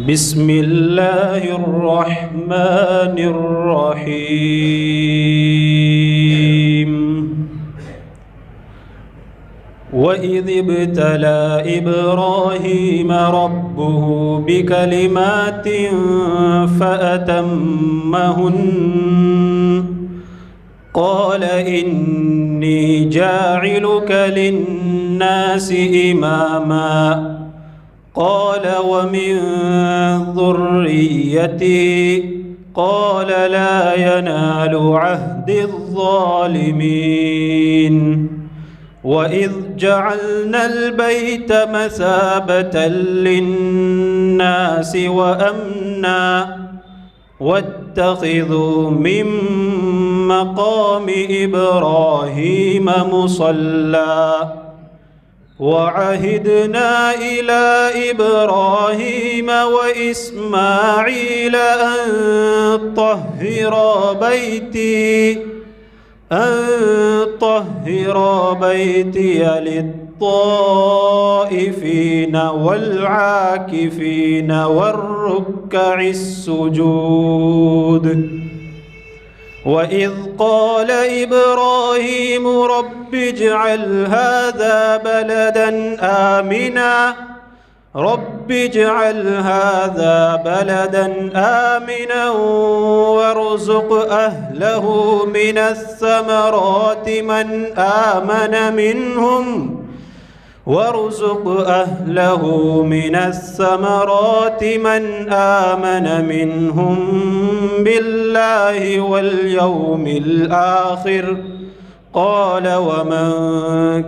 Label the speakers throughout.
Speaker 1: بسم الله الرحمن الرحيم. وإذ ابتلى إبراهيم ربه بكلمات فأتمهن قال إني جاعلك للناس إماما قال ومن ذريتي قال لا ينال عهد الظالمين. وإذ جعلنا البيت مثابة للناس وأمنا واتخذوا من مقام إبراهيم مصلى وعهدنا إلى إبراهيم وإسماعيل أن طهر بيتي للطائفين والعاكفين والركع السجود. وإذ قال إبراهيم رب اجعل هذا بلدا آمنا وارزق أهله من الثمرات من آمن منهم بالله واليوم الآخر قال ومن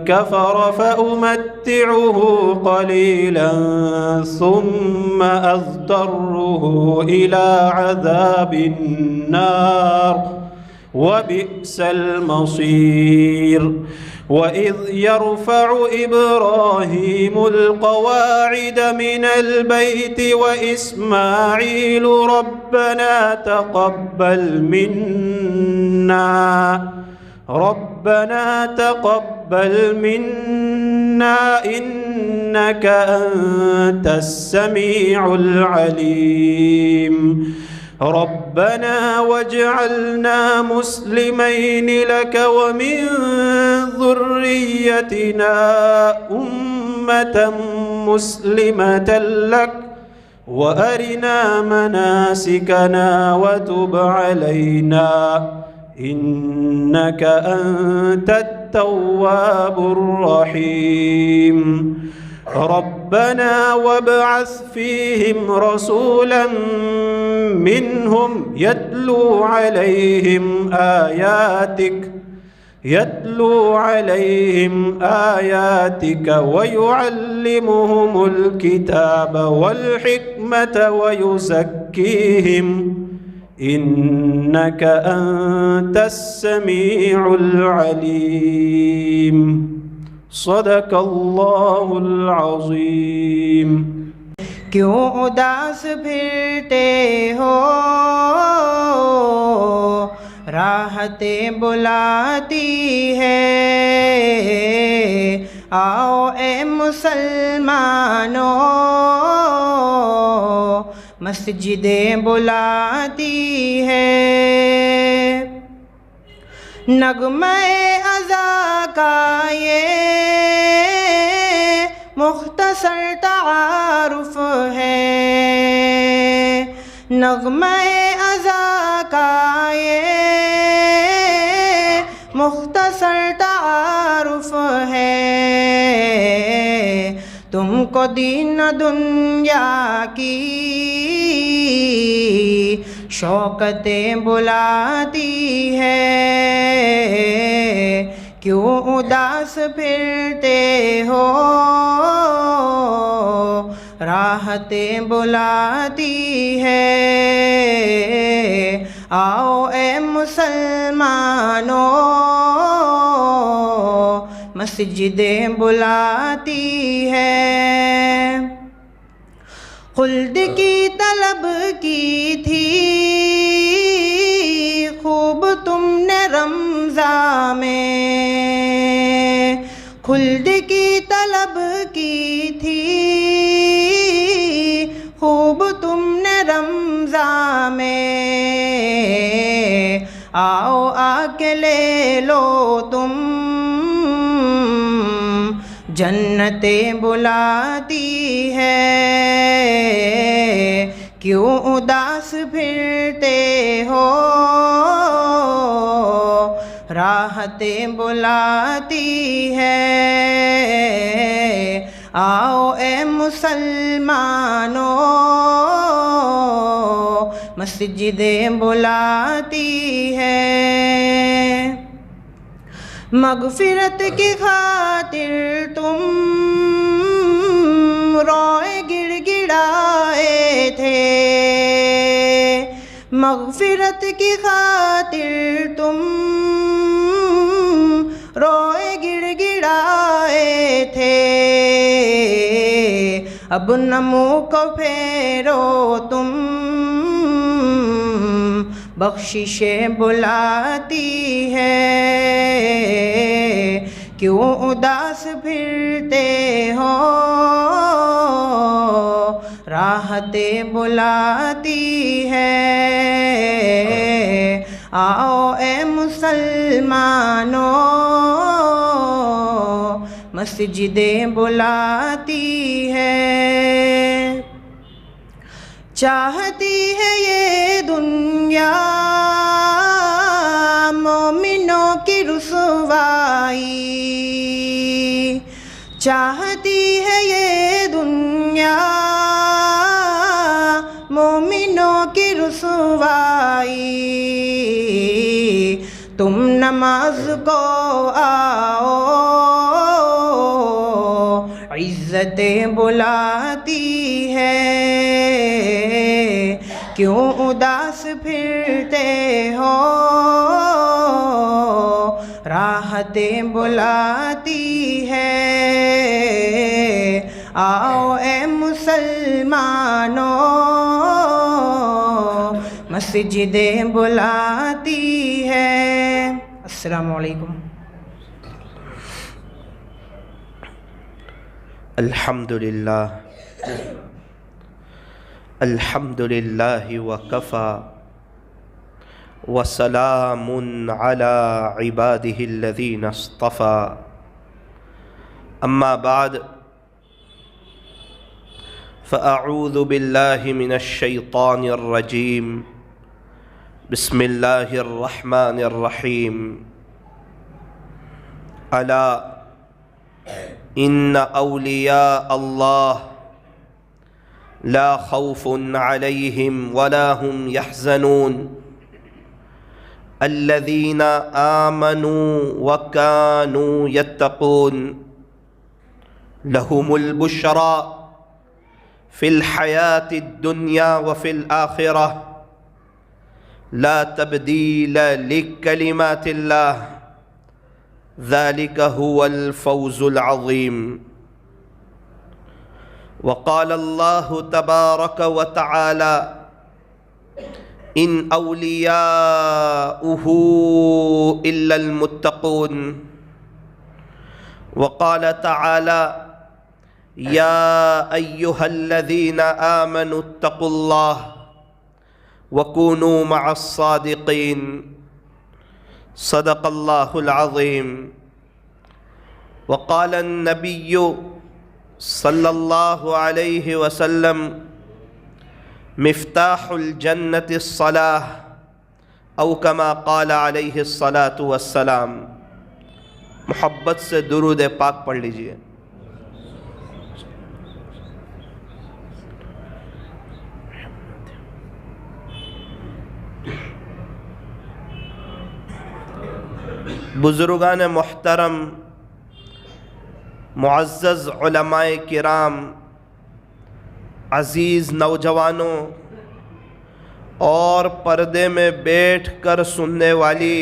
Speaker 1: كفر فأمتعه قليلا ثم أضطره إلى عذاب النار وبئس المصير. وإذ يرفع إبراهيم القواعد من البيت وإسماعيل ربنا تقبل منا إنك أنت السميع العليم. ربنا واجعلنا مسلمين لك ومن ذريتنا أمة مسلمة لك وأرنا مناسكنا وتب علينا إنك أنت التواب الرحيم. ربنا وابعث فيهم رسولا منهم يتلو عليهم آياتك ويعلمهم الكتاب والحكمة ويزكيهم إنك أنت السميع العليم. صدق اللہ العظیم.
Speaker 2: کیوں اداس پھرتے ہو راحتیں بلاتی ہے. آؤ اے مسلمانوں مسجدیں بلاتی ہے. نغمہ عزا کا یہ مختصر تعارف ہے. نغمہ عزا کا یہ مختصر تعارف ہے. تم کو دین دنیا کی شوقتیں بلاتی ہے. کیوں اداس پھرتے ہو راحتیں بلاتی ہے. آؤ اے مسلمانوں مسجدیں بلاتی ہے. خلد کی طلب کی تھی خوب تم نے رمضان میں. خلد کی طلب کی تھی خوب خوب تم نے رمضان میں، آؤ آ کے لے لو تم، جنتیں بلاتی ہے، کیوں اداس پھرتے ہو، راحتیں بلاتی ہے، آؤ اے مسلمانوں، مسجدیں بلاتی ہے، مغفرت کی خاطر تم روئے گڑ گڑائے تھے، مغفرت کی خاطر تم روئے گڑ گڑائے تھے، اب نہ منہ کو پھیرو تم، بخششیں بلاتی ہے، کیوں اداس پھرتے ہو، راحتیں بلاتی ہے، آؤ اے مسلمانوں، مسجدیں بلاتی ہے، چاہتی ہے یہ دنیا مومنوں کی رسوائی، چاہتی ہے یہ دنیا مومنوں کی رسوائی، تم نماز کو آؤ، عزتیں بلاتی ہے، کیوں اداس پھرتے ہو، راحتیں بلاتی ہے، آؤ اے مسلمانوں، مسجدیں بلاتی ہے۔ السلام علیکم۔
Speaker 1: الحمدللہ الحمدللہ وکفی وسلام علی عبادہ الذین اصطفی، اما بعد فاعوذ باللہ من الشیطان الرجیم، بسم اللہ الرحمن الرحیم، الا ان اولیاء اللہ لا خوف علیہم ولا هم يحزنون الذین آمنوا وكانوا يتقون لهم البشرى في الحياة الدنيا وفي الآخرة لا تبديل لكلمات الله ذلك هو الفوز العظيم۔ وقال الله تبارك وتعالى إن أولياؤه إلا المتقون، وقال تعالى يا أيها الذين آمنوا اتقوا الله وكونوا مع الصادقين، صدق الله العظيم۔ وقال النبي صلی اللہ علیہ وسلم مفتاح الجنة الصلاة، او کما قال علیہ الصلاة والسلام۔ محبت سے درود پاک پڑھ لیجئے۔ بزرگان محترم، معزز علماء کرام، عزیز نوجوانوں اور پردے میں بیٹھ کر سننے والی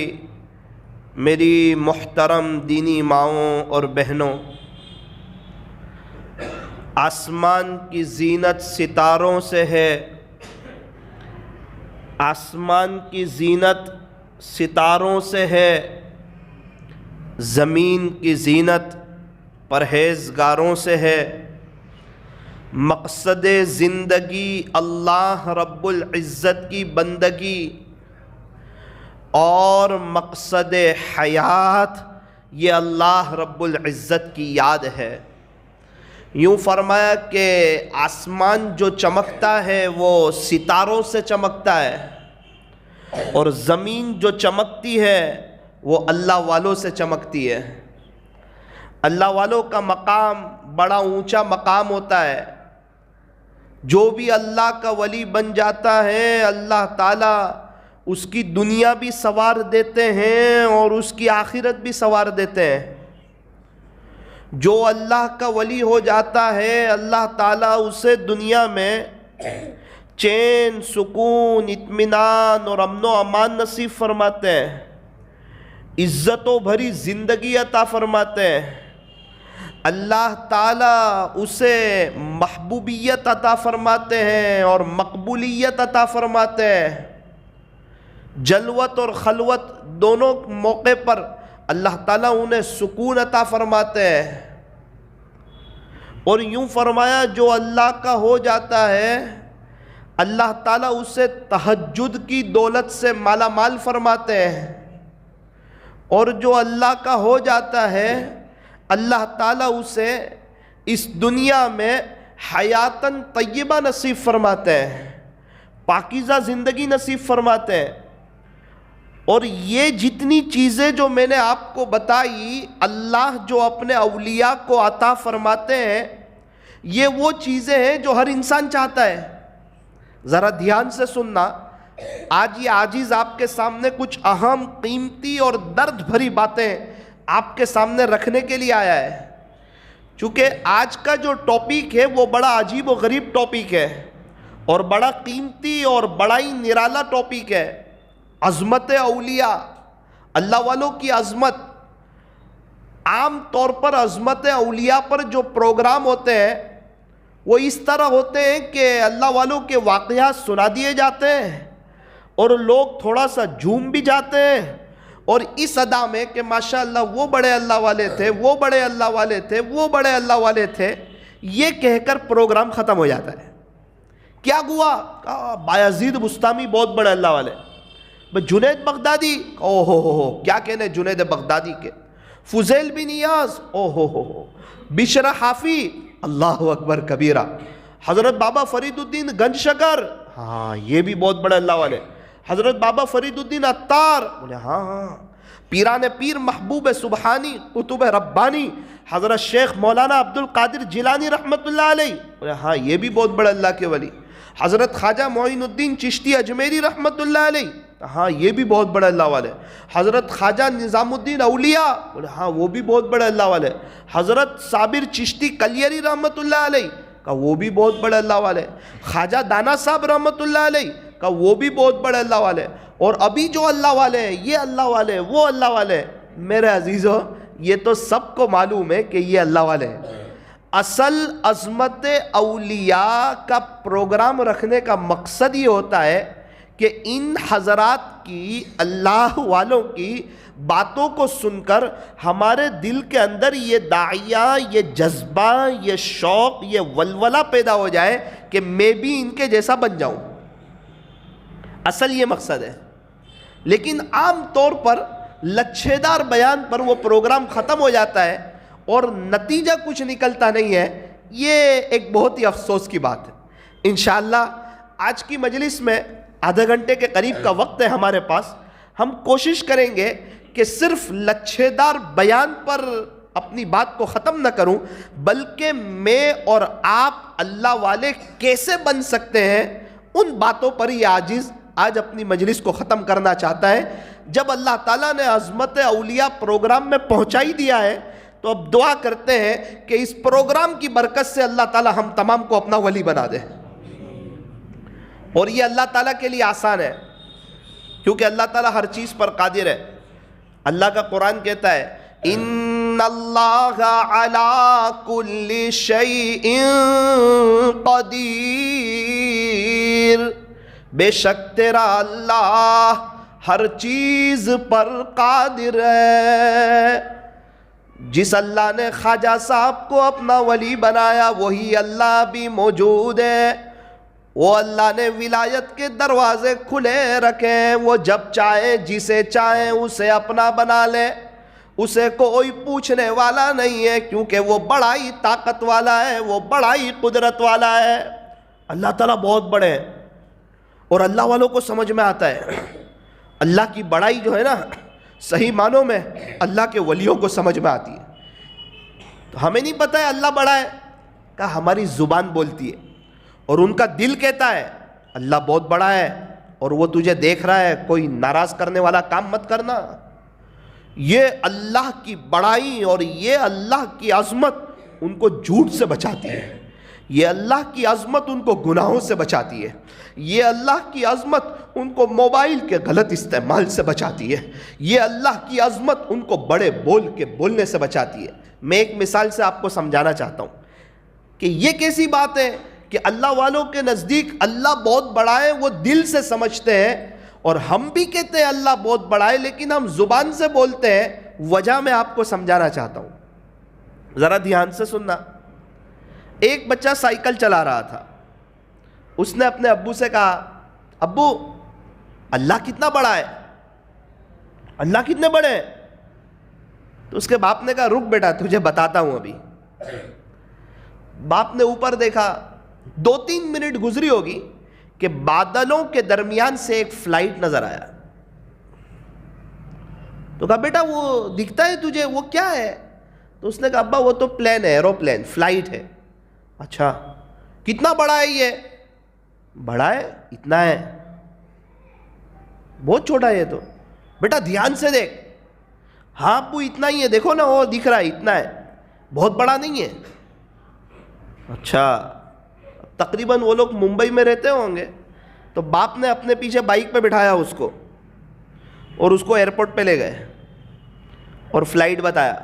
Speaker 1: میری محترم دینی ماؤں اور بہنوں، آسمان کی زینت ستاروں سے ہے، آسمان کی زینت ستاروں سے ہے، زمین کی زینت پرہیزگاروں سے ہے، مقصد زندگی اللہ رب العزت کی بندگی اور مقصد حیات یہ اللہ رب العزت کی یاد ہے۔ یوں فرمایا کہ آسمان جو چمکتا ہے وہ ستاروں سے چمکتا ہے، اور زمین جو چمکتی ہے وہ اللہ والوں سے چمکتی ہے۔ اللہ والوں کا مقام بڑا اونچا مقام ہوتا ہے۔ جو بھی اللہ کا ولی بن جاتا ہے اللہ تعالیٰ اس کی دنیا بھی سنوار دیتے ہیں اور اس کی آخرت بھی سنوار دیتے ہیں۔ جو اللہ کا ولی ہو جاتا ہے اللہ تعالیٰ اسے دنیا میں چین، سکون، اطمینان اور امن و امان نصیب فرماتے ہیں، عزت و بھری زندگی عطا فرماتے ہیں۔ اللہ تعالیٰ اسے محبوبیت عطا فرماتے ہیں اور مقبولیت عطا فرماتے ہیں۔ جلوت اور خلوت دونوں موقع پر اللہ تعالیٰ انہیں سکون عطا فرماتے ہیں۔ اور یوں فرمایا جو اللہ کا ہو جاتا ہے اللہ تعالیٰ اسے تہجد کی دولت سے مالا مال فرماتے ہیں، اور جو اللہ کا ہو جاتا ہے اللہ تعالیٰ اسے اس دنیا میں حیاتاً طیبہ نصیب فرماتے ہیں، پاکیزہ زندگی نصیب فرماتے ہیں۔ اور یہ جتنی چیزیں جو میں نے آپ کو بتائی اللہ جو اپنے اولیاء کو عطا فرماتے ہیں یہ وہ چیزیں ہیں جو ہر انسان چاہتا ہے۔ ذرا دھیان سے سننا، آج یہ عاجز آپ کے سامنے کچھ اہم، قیمتی اور درد بھری باتیں آپ کے سامنے رکھنے کے لیے آیا ہے۔ چونکہ آج کا جو ٹاپک ہے وہ بڑا عجیب و غریب ٹاپک ہے اور بڑا قیمتی اور بڑا ہی نرالا ٹاپک ہے۔ عظمت اولیاء، اللہ والوں کی عظمت۔ عام طور پر عظمت اولیاء پر جو پروگرام ہوتے ہیں وہ اس طرح ہوتے ہیں کہ اللہ والوں کے واقعات سنا دیے جاتے ہیں اور لوگ تھوڑا سا جھوم بھی جاتے ہیں، اور اس ادا میں کہ ماشاءاللہ وہ بڑے اللہ والے تھے، وہ بڑے اللہ والے تھے، وہ بڑے اللہ والے تھے، یہ کہہ کر پروگرام ختم ہو جاتا ہے۔ کیا ہوا؟ کہا بایزید بستامی بہت بڑے اللہ والے، جنید بغدادی، او ہو کیا کہنے جنید بغدادی کے، فضیل بن ایاز، او ہو، بشر حافی، اللہ اکبر کبیرہ، حضرت بابا فرید الدین گنج شکر، ہاں یہ بھی بہت بڑے اللہ والے، حضرت بابا فرید الدین عطار، بولے ہاں، پیران پیر محبوب سبحانی قطب ربانی حضرت شیخ مولانا عبد القادر جیلانی رحمت اللہ علیہ، بولے ہاں یہ بھی بہت بڑے اللہ کے ولی، حضرت خواجہ معین الدین چشتی اجمیری رحمت اللہ علیہ، ہاں یہ بھی بہت بڑے اللہ والے، حضرت خواجہ نظام الدین اولیاء، بولے ہاں وہ بھی بہت بڑے اللہ والے، حضرت صابر چشتی کلیری رحمت اللہ علیہ، کہا وہ بھی بہت بڑے اللہ والے، خواجہ دانا صاحب رحمت اللہ علیہ، کہا وہ بھی بہت بڑے اللہ والے، اور ابھی جو اللہ والے ہیں یہ اللہ والے، وہ اللہ والے۔ میرے عزیزو یہ تو سب کو معلوم ہے کہ یہ اللہ والے ہیں۔ اصل عظمت اولیاء کا پروگرام رکھنے کا مقصد یہ ہوتا ہے کہ ان حضرات کی، اللہ والوں کی باتوں کو سن کر ہمارے دل کے اندر یہ داعیہ، یہ جذبہ، یہ شوق، یہ ولولہ پیدا ہو جائے کہ میں بھی ان کے جیسا بن جاؤں۔ اصل یہ مقصد ہے۔ لیکن عام طور پر لچھے دار بیان پر وہ پروگرام ختم ہو جاتا ہے اور نتیجہ کچھ نکلتا نہیں ہے۔ یہ ایک بہت ہی افسوس کی بات ہے۔ انشاءاللہ آج کی مجلس میں آدھے گھنٹے کے قریب کا وقت ہے ہمارے پاس، ہم کوشش کریں گے کہ صرف لچھے دار بیان پر اپنی بات کو ختم نہ کروں، بلکہ میں اور آپ اللہ والے کیسے بن سکتے ہیں ان باتوں پر ہی عاجز آج اپنی مجلس کو ختم کرنا چاہتا ہے۔ جب اللہ تعالیٰ نے عظمت اولیاء پروگرام میں پہنچا ہی دیا ہے تو اب دعا کرتے ہیں کہ اس پروگرام کی برکت سے اللہ تعالیٰ ہم تمام کو اپنا ولی بنا دے، اور یہ اللہ تعالیٰ کے لیے آسان ہے کیونکہ اللہ تعالیٰ ہر چیز پر قادر ہے۔ اللہ کا قرآن کہتا ہے ان اللہ علی کل شیء قدیر، بے شک تیرا اللہ ہر چیز پر قادر ہے۔ جس اللہ نے خواجہ صاحب کو اپنا ولی بنایا وہی اللہ بھی موجود ہے. وہ اللہ نے ولایت کے دروازے کھلے رکھے ہیں. وہ جب چاہے جسے چاہے اسے اپنا بنا لے. اسے کوئی پوچھنے والا نہیں ہے کیونکہ وہ بڑا ہی طاقت والا ہے, وہ بڑا ہی قدرت والا ہے. اللہ تعالیٰ بہت بڑے ہیں اور اللہ والوں کو سمجھ میں آتا ہے. اللہ کی بڑائی جو ہے نا صحیح معنوں میں اللہ کے ولیوں کو سمجھ میں آتی ہے. تو ہمیں نہیں پتہ ہے اللہ بڑا ہے, کہ ہماری زبان بولتی ہے اور ان کا دل کہتا ہے اللہ بہت بڑا ہے اور وہ تجھے دیکھ رہا ہے, کوئی ناراض کرنے والا کام مت کرنا. یہ اللہ کی بڑائی اور یہ اللہ کی عظمت ان کو جھوٹ سے بچاتی ہے. یہ اللہ کی عظمت ان کو گناہوں سے بچاتی ہے. یہ اللہ کی عظمت ان کو موبائل کے غلط استعمال سے بچاتی ہے. یہ اللہ کی عظمت ان کو بڑے بول کے بولنے سے بچاتی ہے. میں ایک مثال سے آپ کو سمجھانا چاہتا ہوں کہ یہ کیسی بات ہے کہ اللہ والوں کے نزدیک اللہ بہت بڑا ہے, وہ دل سے سمجھتے ہیں, اور ہم بھی کہتے ہیں اللہ بہت بڑا ہے لیکن ہم زبان سے بولتے ہیں. وجہ میں آپ کو سمجھانا چاہتا ہوں, ذرا دھیان سے سننا. ایک بچہ سائیکل چلا رہا تھا. اس نے اپنے ابو سے کہا ابو اللہ کتنا بڑا ہے, اللہ کتنے بڑے ہیں. تو اس کے باپ نے کہا رک بیٹا تجھے بتاتا ہوں ابھی. باپ نے اوپر دیکھا, 2-3 منٹ گزری ہوگی کہ بادلوں کے درمیان سے ایک فلائٹ نظر آیا. تو کہا بیٹا وہ دکھتا ہے تجھے, وہ کیا ہے؟ تو اس نے کہا ابا وہ تو پلین ہے, ایروپلین, فلائٹ ہے. اچھا کتنا بڑا ہے یہ؟ بڑا ہے اتنا ہے, بہت چھوٹا ہے یہ تو. بیٹا دھیان سے دیکھ. ہاں ابو اتنا ہی ہے, دیکھو نا وہ دکھ رہا ہے اتنا ہے, بہت بڑا نہیں ہے. اچھا تقریباً وہ لوگ ممبئی میں رہتے ہوں گے, تو باپ نے اپنے پیچھے بائک پہ بٹھایا اس کو اور اس کو ایئرپورٹ پہ لے گئے اور فلائٹ بتایا.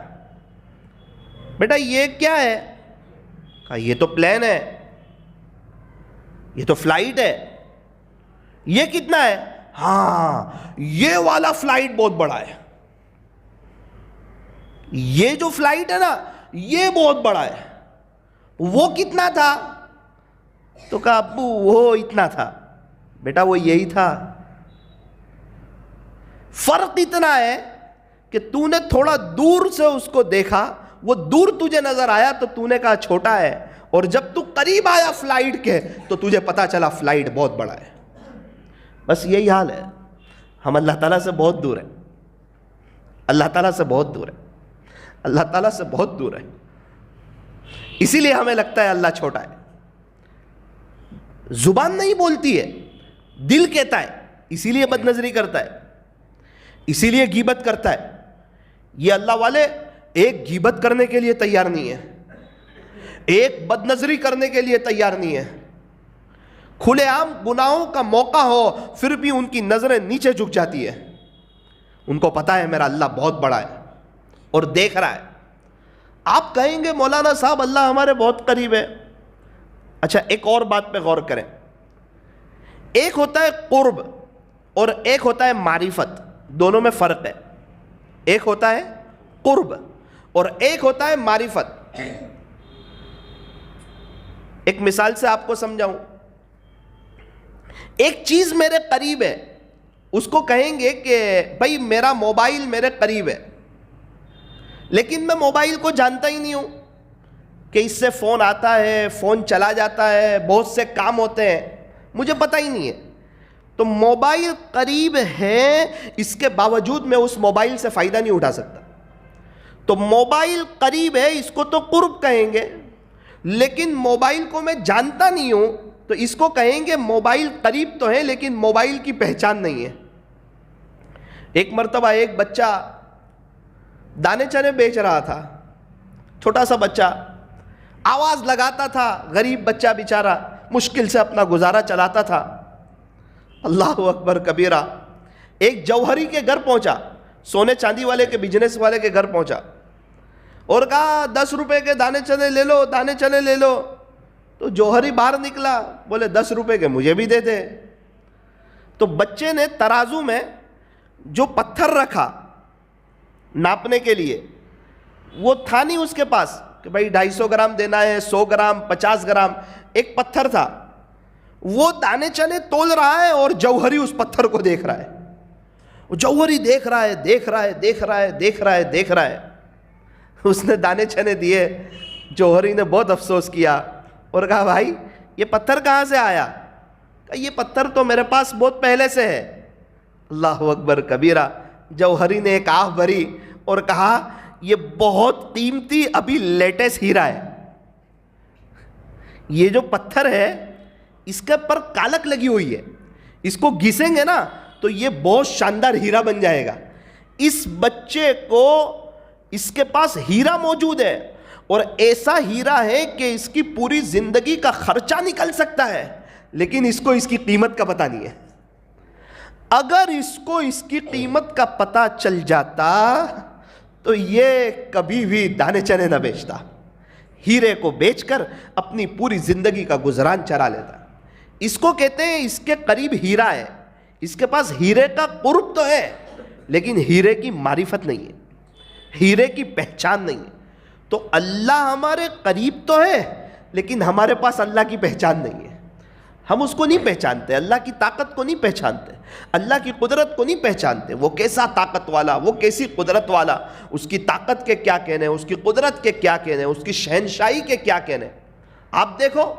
Speaker 1: بیٹا یہ کیا ہے؟ کہا یہ تو پلین ہے, یہ تو فلائٹ ہے. یہ کتنا ہے؟ ہاں یہ والا فلائٹ بہت بڑا ہے, یہ جو فلائٹ ہے نا یہ بہت بڑا ہے. وہ کتنا تھا؟ تو کہا ابو وہ اتنا تھا. بیٹا وہ یہی تھا. فرق اتنا ہے کہ تو نے تھوڑا دور سے اس کو دیکھا, وہ دور تجھے نظر آیا تو تو نے کہا چھوٹا ہے, اور جب تو قریب آیا فلائٹ کے تو تجھے پتا چلا فلائٹ بہت بڑا ہے. بس یہی حال ہے. ہم اللہ تعالیٰ سے بہت دور ہیں, اللہ تعالیٰ سے بہت دور ہے, اللہ تعالیٰ سے بہت دور ہے. اسی لیے ہمیں لگتا ہے اللہ چھوٹا ہے. زبان نہیں بولتی ہے, دل کہتا ہے, اسی لیے بد نظری کرتا ہے, اسی لیے غیبت کرتا ہے. یہ اللہ والے ایک غیبت کرنے کے لیے تیار نہیں ہے, ایک بد نظری کرنے کے لیے تیار نہیں ہے. کھلے عام گناہوں کا موقع ہو پھر بھی ان کی نظریں نیچے جھک جاتی ہے. ان کو پتا ہے میرا اللہ بہت بڑا ہے اور دیکھ رہا ہے. آپ کہیں گے مولانا صاحب اللہ ہمارے بہت قریب ہے. اچھا ایک اور بات پہ غور کریں. ایک ہوتا ہے قرب اور ایک ہوتا ہے معرفت, دونوں میں فرق ہے. ایک ہوتا ہے قرب اور ایک ہوتا ہے معرفت. ایک مثال سے آپ کو سمجھاؤں. ایک چیز میرے قریب ہے, اس کو کہیں گے کہ بھائی میرا موبائل میرے قریب ہے, لیکن میں موبائل کو جانتا ہی نہیں ہوں کہ اس سے فون آتا ہے, فون چلا جاتا ہے, بہت سے کام ہوتے ہیں, مجھے پتہ ہی نہیں ہے. تو موبائل قریب ہے, اس کے باوجود میں اس موبائل سے فائدہ نہیں اٹھا سکتا. تو موبائل قریب ہے, اس کو تو قرب کہیں گے, لیکن موبائل کو میں جانتا نہیں ہوں تو اس کو کہیں گے موبائل قریب تو ہے لیکن موبائل کی پہچان نہیں ہے. ایک مرتبہ ایک بچہ دانے چنے بیچ رہا تھا, چھوٹا سا بچہ, آواز لگاتا تھا, غریب بچہ بیچارہ مشکل سے اپنا گزارا چلاتا تھا. اللہ اکبر کبیرہ. ایک جوہری کے گھر پہنچا, سونے چاندی والے کے بزنس والے کے گھر پہنچا اور کہا 10 روپے کے دانے چنے لے لو, دانے چنے لے لو. تو جوہری باہر نکلا, بولے 10 روپے کے مجھے بھی دے دے. تو بچے نے ترازو میں جو پتھر رکھا ناپنے کے لیے, وہ تھا نہیں اس کے پاس کہ بھائی 250 گرام دینا ہے، 100 گرام، 50 گرام. ایک پتھر تھا، وہ دانے چنے تول رہا ہے اور جوہری اس پتھر کو دیکھ رہا ہے. وہ جوہری دیکھ رہا ہے، دیکھ رہا ہے، دیکھ رہا ہے، دیکھ رہا ہے، دیکھ رہا ہے. اس نے دانے چنے دیے. جوہری نے بہت افسوس کیا اور کہا بھائی یہ پتھر کہاں سے آیا؟ کہ یہ پتھر تو میرے پاس بہت پہلے سے ہے. اللہ اکبر کبیرہ. جوہری نے ایک آہ بھری اور کہا یہ بہت قیمتی ابھی لیٹسٹ ہیرا ہے. یہ جو پتھر ہے اس کے پر کالک لگی ہوئی ہے، اس کو گھسیں گے نا تو یہ بہت شاندار ہیرا بن جائے گا. اس بچے کو اس کے پاس ہیرا موجود ہے اور ایسا ہیرا ہے کہ اس کی پوری زندگی کا خرچہ نکل سکتا ہے، لیکن اس کو اس کی قیمت کا پتہ نہیں ہے. اگر اس کو اس کی قیمت کا پتہ چل جاتا تو یہ کبھی بھی دانے چنے نہ بیچتا، ہیرے کو بیچ کر اپنی پوری زندگی کا گزران چلا لیتا. اس کو کہتے ہیں اس کے قریب ہیرا ہے. اس کے پاس ہیرے کا قرب تو ہے لیکن ہیرے کی معرفت نہیں ہے، ہیرے کی پہچان نہیں ہے. تو اللہ ہمارے قریب تو ہے لیکن ہمارے پاس اللہ کی پہچان نہیں ہے. ہم اس کو نہیں پہچانتے، اللہ کی طاقت کو نہیں پہچانتے، اللہ کی قدرت کو نہیں پہچانتے. وہ کیسا طاقت والا، وہ کیسی قدرت والا، اس کی طاقت کے کیا کہنے، اس کی قدرت کے کیا کہنے، اس کی شہنشاہی کے کیا کہنے. آپ دیکھو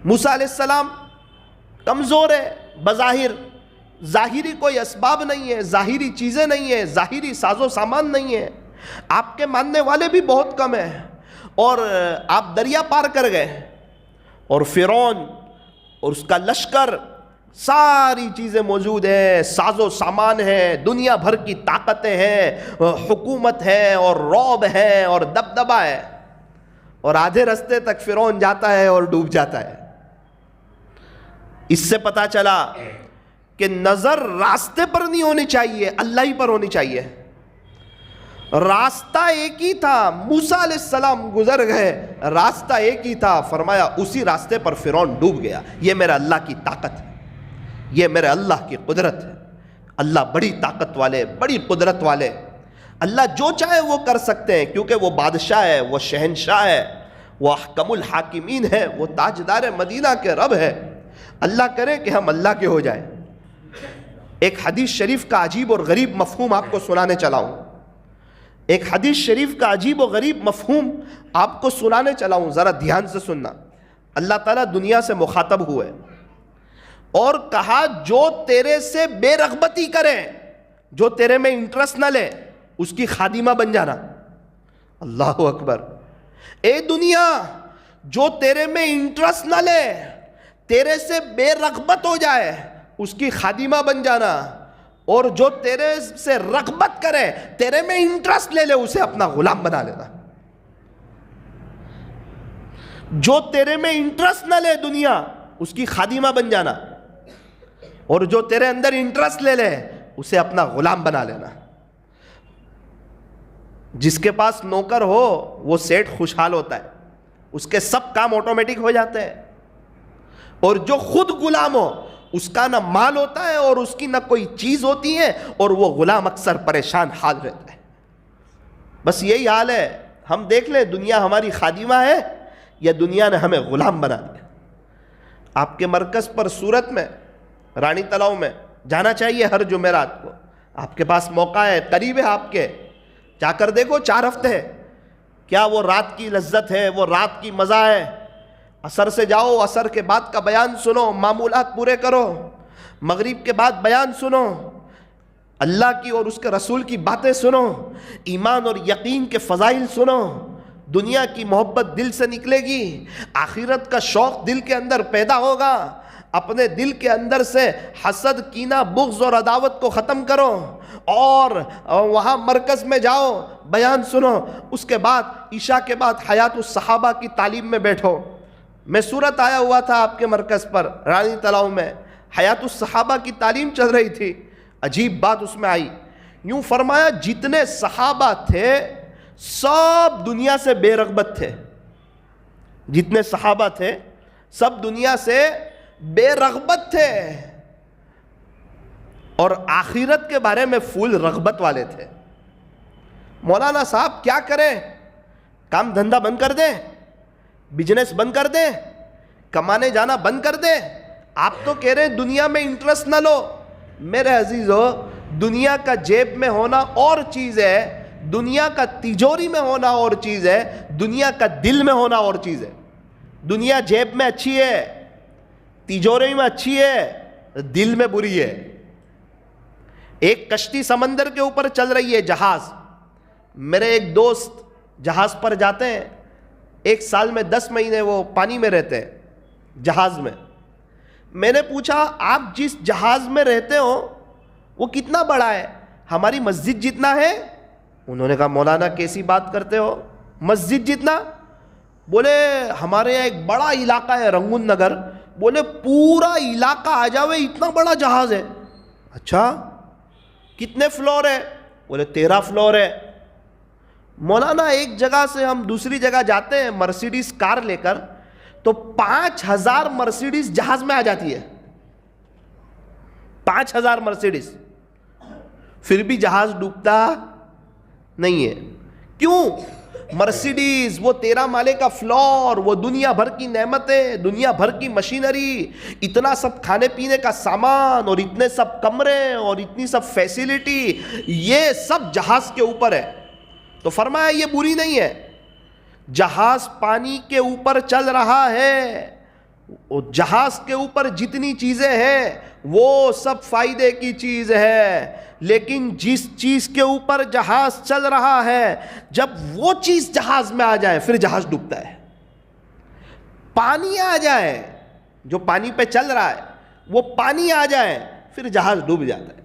Speaker 1: موسیٰ علیہ السلام کمزور ہے بظاہر، ظاہری کوئی اسباب نہیں ہے، ظاہری چیزیں نہیں ہیں، ظاہری ساز و سامان نہیں ہے. آپ کے ماننے والے بھی بہت کم ہیں اور آپ دریا پار کر گئے اور فرعون اور اس کا لشکر، ساری چیزیں موجود ہیں، ساز و سامان ہے، دنیا بھر کی طاقتیں ہیں، حکومت ہے اور رعب ہے اور دبدبا ہے، اور آدھے رستے تک فرعون جاتا ہے اور ڈوب جاتا ہے. اس سے پتا چلا کہ نظر راستے پر نہیں ہونی چاہیے، اللہ ہی پر ہونی چاہیے. راستہ ایک ہی تھا، موسیٰ علیہ السلام گزر گئے، راستہ ایک ہی تھا، فرمایا اسی راستے پر فرعون ڈوب گیا. یہ میرا اللہ کی طاقت ہے، یہ میرے اللہ کی قدرت ہے. اللہ بڑی طاقت والے، بڑی قدرت والے. اللہ جو چاہے وہ کر سکتے ہیں کیونکہ وہ بادشاہ ہے، وہ شہنشاہ ہے، وہ احکم الحاکمین ہے، وہ تاجدار مدینہ کے رب ہے. اللہ کرے کہ ہم اللہ کے ہو جائیں. ایک حدیث شریف کا عجیب اور غریب مفہوم آپ کو سنانے چلا ہوں. ایک حدیث شریف کا عجیب و غریب مفہوم آپ کو سنانے چلا ہوں، ذرا دھیان سے سننا. اللہ تعالیٰ دنیا سے مخاطب ہوئے اور کہا جو تیرے سے بے رغبتی کرے، جو تیرے میں انٹرسٹ نہ لے، اس کی خادمہ بن جانا. اللہ اکبر. اے دنیا، جو تیرے میں انٹرسٹ نہ لے، تیرے سے بے رغبت ہو جائے، اس کی خادمہ بن جانا. اور جو تیرے سے رغبت کرے، تیرے میں انٹرسٹ لے لے، اسے اپنا غلام بنا لینا. جو تیرے میں انٹرسٹ نہ لے دنیا، اس کی خادمہ بن جانا، اور جو تیرے اندر انٹرسٹ لے لے اسے اپنا غلام بنا لینا. جس کے پاس نوکر ہو وہ سیٹ خوشحال ہوتا ہے، اس کے سب کام آٹومیٹک ہو جاتے ہیں. اور جو خود غلام ہو اس کا نہ مال ہوتا ہے اور اس کی نہ کوئی چیز ہوتی ہے، اور وہ غلام اکثر پریشان حال رہتا ہے. بس یہی حال ہے. ہم دیکھ لیں دنیا ہماری خادمہ ہے یا دنیا نے ہمیں غلام بنا دیا. آپ کے مرکز پر سورت میں، رانی تلاؤ میں جانا چاہیے ہر جمعرات کو. آپ کے پاس موقع ہے، قریب ہے آپ کے، جا کر دیکھو. 4 ہفتے ہے، کیا وہ رات کی لذت ہے، وہ رات کی مزہ ہے. عصر سے جاؤ، عصر کے بعد کا بیان سنو، معمولات پورے کرو. مغرب کے بعد بیان سنو، اللہ کی اور اس کے رسول کی باتیں سنو، ایمان اور یقین کے فضائل سنو. دنیا کی محبت دل سے نکلے گی، آخرت کا شوق دل کے اندر پیدا ہوگا. اپنے دل کے اندر سے حسد، کینہ، بغض اور عداوت کو ختم کرو اور وہاں مرکز میں جاؤ، بیان سنو. اس کے بعد عشاء کے بعد حیات الصحابہ کی تعلیم میں بیٹھو. میں صورت آیا ہوا تھا آپ کے مرکز پر رانی تلاؤ میں، حیات الصحابہ کی تعلیم چل رہی تھی. عجیب بات اس میں آئی. یوں فرمایا جتنے صحابہ تھے سب دنیا سے بے رغبت تھے. جتنے صحابہ تھے سب دنیا سے بے رغبت تھے اور آخرت کے بارے میں فل رغبت والے تھے. مولانا صاحب کیا کریں؟ کام دھندہ بند کر دیں؟ بزنس بند کر دیں؟ کمانے جانا بند کر دیں؟ آپ تو کہہ رہے ہیں دنیا میں انٹرسٹ نہ لو۔ میرے عزیزو، دنیا کا جیب میں ہونا اور چیز ہے، دنیا کا تجوری میں ہونا اور چیز ہے، دنیا کا دل میں ہونا اور چیز ہے۔ دنیا جیب میں اچھی ہے، تجوری میں اچھی ہے، دل میں بری ہے۔ ایک کشتی سمندر کے اوپر چل رہی ہے، جہاز۔ میرے ایک دوست جہاز پر جاتے ہیں، 1 سال میں 10 مہینے وہ پانی میں رہتے ہیں، جہاز میں۔ میں نے پوچھا آپ جس جہاز میں رہتے ہو وہ کتنا بڑا ہے؟ ہماری مسجد جتنا ہے۔ انہوں نے کہا مولانا کیسی بات کرتے ہو، مسجد جتنا؟ بولے ہمارے یہاں ایک بڑا علاقہ ہے رنگون نگر، بولے پورا علاقہ آ جاوے اتنا بڑا جہاز ہے۔ اچھا کتنے فلور ہے؟ بولے 13 فلور ہے۔ مولانا ایک جگہ سے ہم دوسری جگہ جاتے ہیں مرسیڈیز کار لے کر، تو 5000 مرسیڈیز جہاز میں آ جاتی ہے، 5000 مرسیڈیز، پھر بھی جہاز ڈوبتا نہیں ہے۔ کیوں؟ مرسیڈیز، وہ 13 مالے کا فلور، وہ دنیا بھر کی نعمتیں، دنیا بھر کی مشینری، اتنا سب کھانے پینے کا سامان اور اتنے سب کمرے اور اتنی سب فیسیلٹی، یہ سب جہاز کے اوپر ہے۔ تو فرمایا یہ بری نہیں ہے، جہاز پانی کے اوپر چل رہا ہے، جہاز کے اوپر جتنی چیزیں ہیں وہ سب فائدے کی چیز ہے، لیکن جس چیز کے اوپر جہاز چل رہا ہے جب وہ چیز جہاز میں آ جائے پھر جہاز ڈوبتا ہے۔ پانی آ جائے، جو پانی پہ چل رہا ہے وہ پانی آ جائے پھر جہاز ڈوب جاتا ہے۔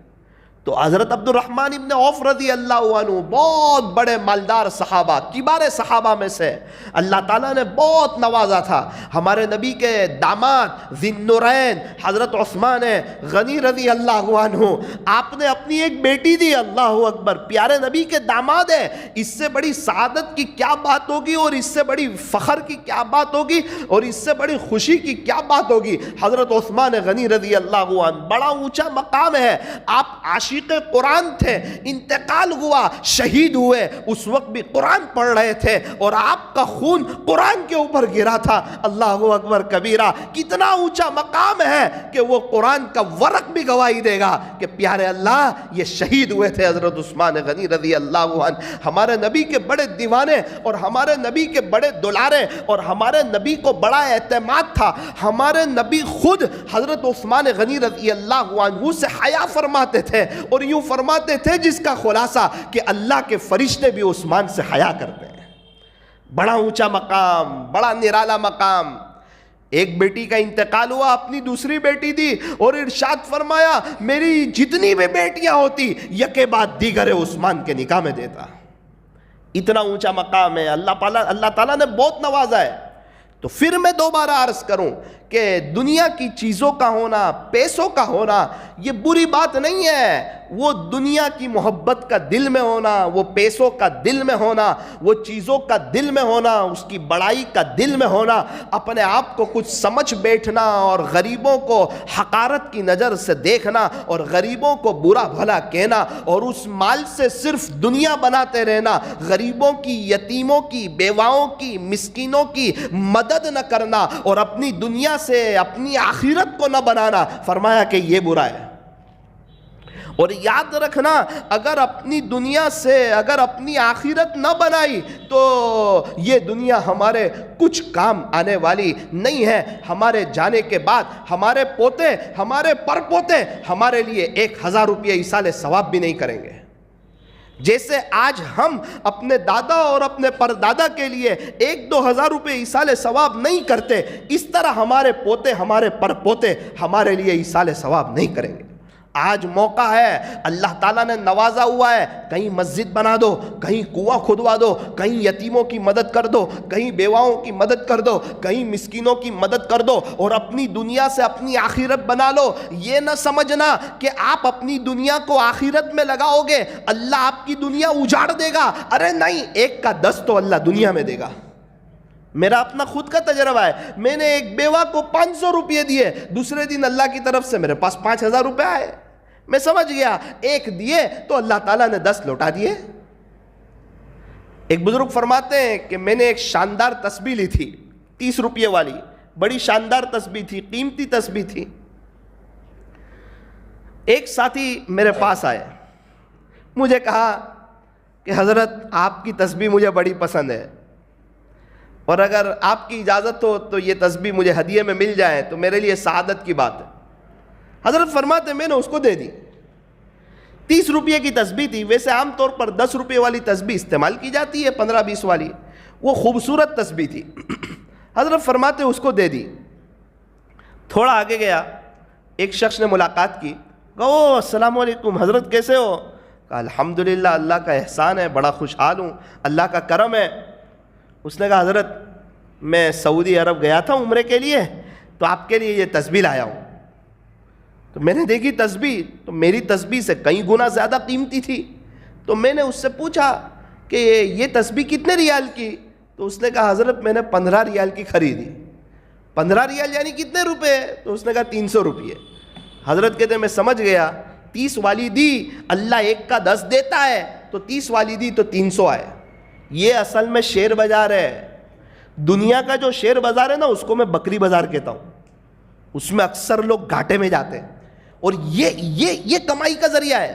Speaker 1: تو حضرت عبد الرحمن ابن عوف رضی اللہ عنہ بہت بڑے مالدار صحابہ، کبار صحابہ میں سے، اللہ تعالیٰ نے بہت نوازا تھا۔ ہمارے نبی کے داماد ذی النورین حضرت عثمان غنی رضی اللہ عنہ، آپ نے اپنی ایک بیٹی دی، اللہ اکبر، پیارے نبی کے داماد ہے، اس سے بڑی سعادت کی کیا بات ہوگی، اور اس سے بڑی فخر کی کیا بات ہوگی، اور اس سے بڑی خوشی کی کیا بات ہوگی۔ حضرت عثمان غنی رضی اللہ عنہ، بڑا اونچا مقام ہے، آپ عاشق قرآن تھے، انتقال ہوا، شہید ہوئے، اس وقت بھی قرآن پڑھ رہے تھے اور آپ کا خون قرآن کے اوپر گرا تھا۔ اللہ اکبر کبیرہ، کتنا اونچا مقام ہے کہ وہ قرآن کا ورق بھی گواہی دے گا کہ پیارے اللہ یہ شہید ہوئے تھے حضرت عثمان غنی رضی اللہ عنہ، ہمارے نبی کے بڑے دیوانے اور ہمارے نبی کے بڑے دلارے، اور ہمارے نبی کو بڑا اعتماد تھا۔ ہمارے نبی خود حضرت عثمان غنی رضی اللہ عنہ سے حیا فرماتے تھے، اور یوں فرماتے تھے جس کا خلاصہ کہ اللہ کے فرشتے بھی عثمان سے حیا کرتے ہیں۔ بڑا اونچا مقام، بڑا نرالا مقام۔ ایک بیٹی کا انتقال ہوا، اپنی دوسری بیٹی دی، اور ارشاد فرمایا میری جتنی بھی بیٹیاں ہوتی یکے بعد دیگر عثمان کے نکاح میں دیتا۔ اتنا اونچا مقام ہے، اللہ تعالیٰ نے بہت نوازا ہے۔ تو پھر میں دوبارہ عرض کروں کہ دنیا کی چیزوں کا ہونا، پیسوں کا ہونا یہ بری بات نہیں ہے، وہ دنیا کی محبت کا دل میں ہونا، وہ پیسوں کا دل میں ہونا، وہ چیزوں کا دل میں ہونا، اس کی بڑائی کا دل میں ہونا، اپنے آپ کو کچھ سمجھ بیٹھنا اور غریبوں کو حقارت کی نظر سے دیکھنا اور غریبوں کو برا بھلا کہنا اور اس مال سے صرف دنیا بناتے رہنا، غریبوں کی، یتیموں کی، بیواؤں کی، مسکینوں کی مدد نہ کرنا اور اپنی دنیا سے اپنی آخرت کو نہ بنانا، فرمایا کہ یہ برا ہے۔ اور یاد رکھنا، اگر اپنی دنیا سے اگر اپنی آخرت نہ بنائی تو یہ دنیا ہمارے کچھ کام آنے والی نہیں ہے۔ ہمارے جانے کے بعد ہمارے پوتے، ہمارے پر پوتے ہمارے لیے 1000 روپیہ ایصال ثواب بھی نہیں کریں گے۔ جیسے آج ہم اپنے دادا اور اپنے پردادا کے لیے 1-2 ہزار روپے ایصال ثواب نہیں کرتے، اس طرح ہمارے پوتے، ہمارے پر پوتے ہمارے لیے ایصال ثواب نہیں کریں گے۔ آج موقع ہے، اللہ تعالیٰ نے نوازا ہوا ہے، کہیں مسجد بنا دو، کہیں کنواں کھدوا دو، کہیں یتیموں کی مدد کر دو، کہیں بیواؤں کی مدد کر دو، کہیں مسکینوں کی مدد کر دو، اور اپنی دنیا سے اپنی آخرت بنا لو۔ یہ نہ سمجھنا کہ آپ اپنی دنیا کو آخرت میں لگاؤ گے اللہ آپ کی دنیا اجاڑ دے گا، ارے نہیں، 1 کا 10 تو اللہ دنیا میں دے گا۔ میرا اپنا خود کا تجربہ ہے، میں نے ایک بیوہ کو 500 روپے دیے، دوسرے دن اللہ کی طرف سے میرے پاس 5000 روپے آئے۔ میں سمجھ گیا، 1 دیے تو اللہ تعالیٰ نے 10 لوٹا دیے۔ ایک بزرگ فرماتے ہیں کہ میں نے ایک شاندار تسبیح لی تھی 30 روپے والی، بڑی شاندار تسبیح تھی، قیمتی تسبیح تھی. ایک ساتھی میرے پاس آئے، مجھے کہا کہ حضرت آپ کی تسبیح مجھے بڑی پسند ہے، اور اگر آپ کی اجازت ہو تو یہ تسبیح مجھے ہدیے میں مل جائے تو میرے لیے سعادت کی بات ہے. حضرت فرماتے میں نے اس کو دے دی. 30 روپے کی تسبیح تھی. ویسے عام طور پر 10 روپے والی تسبیح استعمال کی جاتی ہے، 15-20 والی. وہ خوبصورت تسبیح تھی. حضرت فرماتے اس کو دے دی. تھوڑا آگے گیا، ایک شخص نے ملاقات کی، کہا او السلام علیکم حضرت، کیسے ہو؟ کہا الحمدللہ، اللہ کا احسان ہے، بڑا خوشحال ہوں، اللہ کا کرم ہے. اس نے کہا حضرت میں سعودی عرب گیا تھا عمرے کے لیے، تو آپ کے لیے یہ تسبیح لایا ہوں. تو میں نے دیکھی تسبیح، تو میری تسبیح سے کئی گنا زیادہ قیمتی تھی. تو میں نے اس سے پوچھا کہ یہ تسبیح کتنے ریال کی؟ تو اس نے کہا حضرت میں نے 15 ریال کی خریدی. 15 ریال یعنی کتنے روپے؟ تو اس نے کہا 300 روپے. حضرت کہتے میں سمجھ گیا، 30 والی دی، اللہ ایک کا 10 دیتا ہے، تو 30 والی دی تو 300 آئے. یہ اصل میں شیئر بازار ہے. دنیا کا جو شیئر بازار ہے نا، اس کو میں بکری بازار کہتا ہوں. اس میں اکثر لوگ گھاٹے میں جاتے ہیں، اور یہ کمائی کا ذریعہ ہے.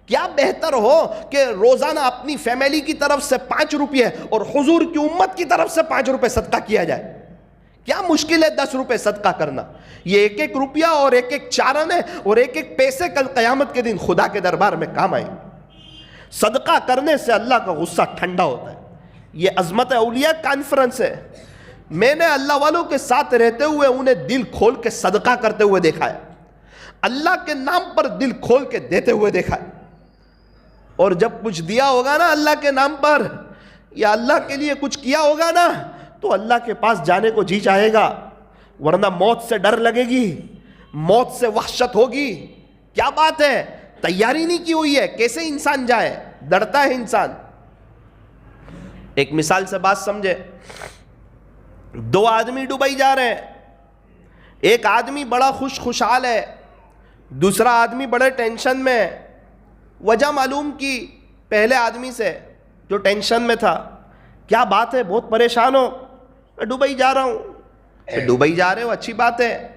Speaker 1: کیا بہتر ہو کہ روزانہ اپنی فیملی کی طرف سے 5 روپے اور حضور کی امت کی طرف سے 5 روپے صدقہ کیا جائے. کیا مشکل ہے 10 روپے صدقہ کرنا؟ یہ ایک ایک روپیہ اور ایک ایک چارن ہے اور ایک ایک پیسے کل قیامت کے دن خدا کے دربار میں کام آئے. صدقہ کرنے سے اللہ کا غصہ ٹھنڈا ہوتا ہے. یہ عظمت اولیاء کانفرنس ہے. میں نے اللہ والوں کے ساتھ رہتے ہوئے انہیں دل کھول کے صدقہ کرتے ہوئے دیکھا ہے، اللہ کے نام پر دل کھول کے دیتے ہوئے دیکھا ہے. اور جب کچھ دیا ہوگا نا اللہ کے نام پر یا اللہ کے لیے کچھ کیا ہوگا نا، تو اللہ کے پاس جانے کو جی چاہے گا، ورنہ موت سے ڈر لگے گی، موت سے وحشت ہوگی. کیا بات ہے، تیاری نہیں کی ہوئی ہے، کیسے انسان جائے؟ ڈرتا ہے انسان. ایک مثال سے بات سمجھے. 2 آدمی دبئی جا رہے ہیں. ایک آدمی بڑا خوشحال ہے، دوسرا آدمی بڑے ٹینشن میں. وجہ معلوم کی پہلے آدمی سے جو ٹینشن میں تھا. کیا بات ہے، بہت پریشان ہو؟ میں دبئی جا رہا ہوں. دبئی جا رہے ہو، اچھی بات ہے.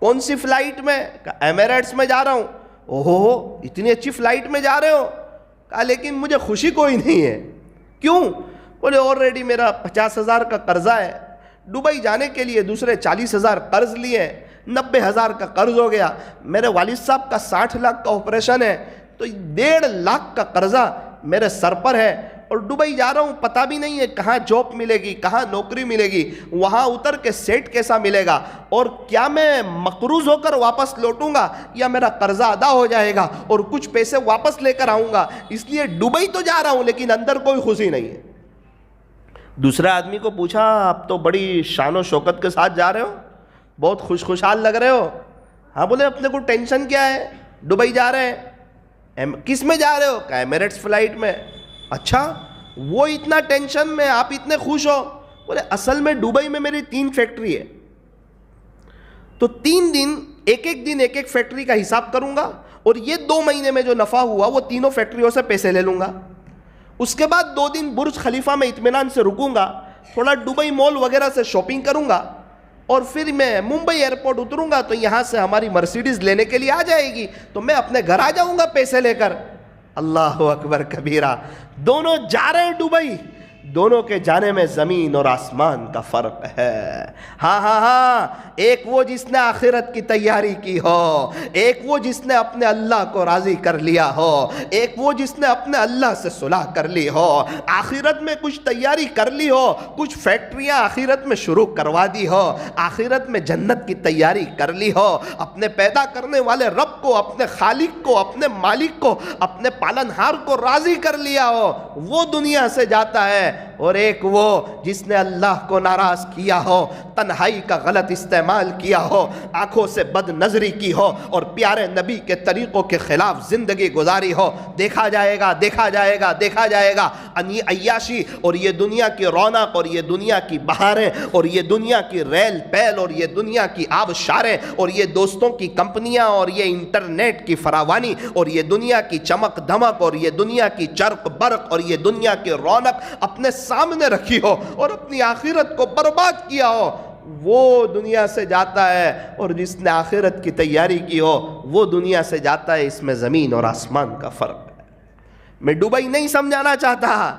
Speaker 1: کون سی فلائٹ میں؟ کہا ایمریٹس میں جا رہا ہوں. اوہو، اتنی اچھی فلائٹ میں جا رہے ہو؟ کہا لیکن مجھے خوشی کوئی نہیں ہے. کیوں؟ بولے آلریڈی میرا 50,000 کا قرضہ ہے. دبئی جانے کے لیے دوسرے 40,000 قرض لیے، 90,000 کا قرض ہو گیا. میرے والد صاحب کا 60 لاکھ کا آپریشن ہے، تو 1.5 لاکھ کا قرضہ میرے سر پر ہے. اور دبئی جا رہا ہوں، پتہ بھی نہیں ہے کہاں جاب ملے گی، کہاں نوکری ملے گی، وہاں اتر کے سیٹ کیسا ملے گا، اور کیا میں مقروض ہو کر واپس لوٹوں گا یا میرا قرضہ ادا ہو جائے گا اور کچھ پیسے واپس لے کر آؤں گا. اس لیے دبئی تو جا رہا ہوں لیکن اندر کوئی خوشی نہیں ہے. دوسرے آدمی کو پوچھا آپ تو بڑی شان و شوکت کے ساتھ جا رہے ہو، بہت خوشحال لگ رہے ہو. ہاں بولے اپنے کو ٹینشن کیا ہے، دبئی جا رہے ہیں. کس میں جا رہے ہو؟ کہ ایمریٹس فلائٹ میں. اچھا، وہ اتنا ٹینشن میں، آپ اتنے خوش ہو؟ بولے اصل میں دبئی میں میری 3 فیکٹری ہے، تو 3 دن ایک ایک فیکٹری کا حساب کروں گا، اور یہ 2 مہینے میں جو نفع ہوا وہ تینوں فیکٹریوں سے پیسے لے لوں گا. اس کے بعد 2 دن برج خلیفہ میں اطمینان سے رکوں گا، تھوڑا دبئی مال وغیرہ سے شاپنگ کروں گا، اور پھر میں ممبئی ایئرپورٹ اتروں گا تو یہاں سے ہماری مرسیڈیز لینے کے لیے آ جائے گی، تو میں اپنے گھر آ جاؤں گا پیسے لے کر. اللہ اکبر کبیرہ. دونوں جا رہے ہیں دبئی، دونوں کے جانے میں زمین اور آسمان کا فرق ہے. ہاں، ایک وہ جس نے آخرت کی تیاری کی ہو، ایک وہ جس نے اپنے اللہ کو راضی کر لیا ہو، ایک وہ جس نے اپنے اللہ سے صلح کر لی ہو، آخرت میں کچھ تیاری کر لی ہو، کچھ فیکٹریاں آخرت میں شروع کروا دی ہو، آخرت میں جنت کی تیاری کر لی ہو، اپنے پیدا کرنے والے رب کو، اپنے خالق کو، اپنے مالک کو، اپنے پالنہار کو راضی کر لیا ہو. وہ دنیا سے جاتا ہے. اور ایک وہ جس نے اللہ کو ناراض کیا ہو، تنہائی کا غلط استعمال کیا ہو، آنکھوں سے بد نظری کی ہو اور پیارے نبی کے طریقوں کے خلاف زندگی گزاری ہو۔ دیکھا جائے گا، دیکھا جائے گا، دیکھا جائے گا عیاشی اور یہ دنیا کی رونق اور یہ دنیا کی بہاریں اور یہ دنیا کی ریل پیل اور یہ دنیا کی آبشاریں اور یہ دوستوں کی کمپنیاں اور یہ انٹرنیٹ کی فراوانی اور یہ دنیا کی چمک دمک اور یہ دنیا کی چرق برق اور یہ دنیا کی رونق اپنے سامنے رکھی ہو اور اپنی آخرت کو برباد کیا ہو، وہ دنیا سے جاتا ہے، اور جس نے آخرت کی تیاری کی ہو وہ دنیا سے جاتا ہے۔ اس میں زمین اور آسمان کا فرق ہے۔ میں دبئی نہیں سمجھانا چاہتا،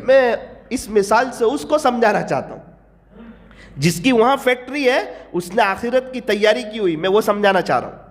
Speaker 1: میں اس مثال سے اس کو سمجھانا چاہتا ہوں جس کی وہاں فیکٹری ہے، اس نے آخرت کی تیاری کی ہوئی، میں وہ سمجھانا چاہ رہا ہوں۔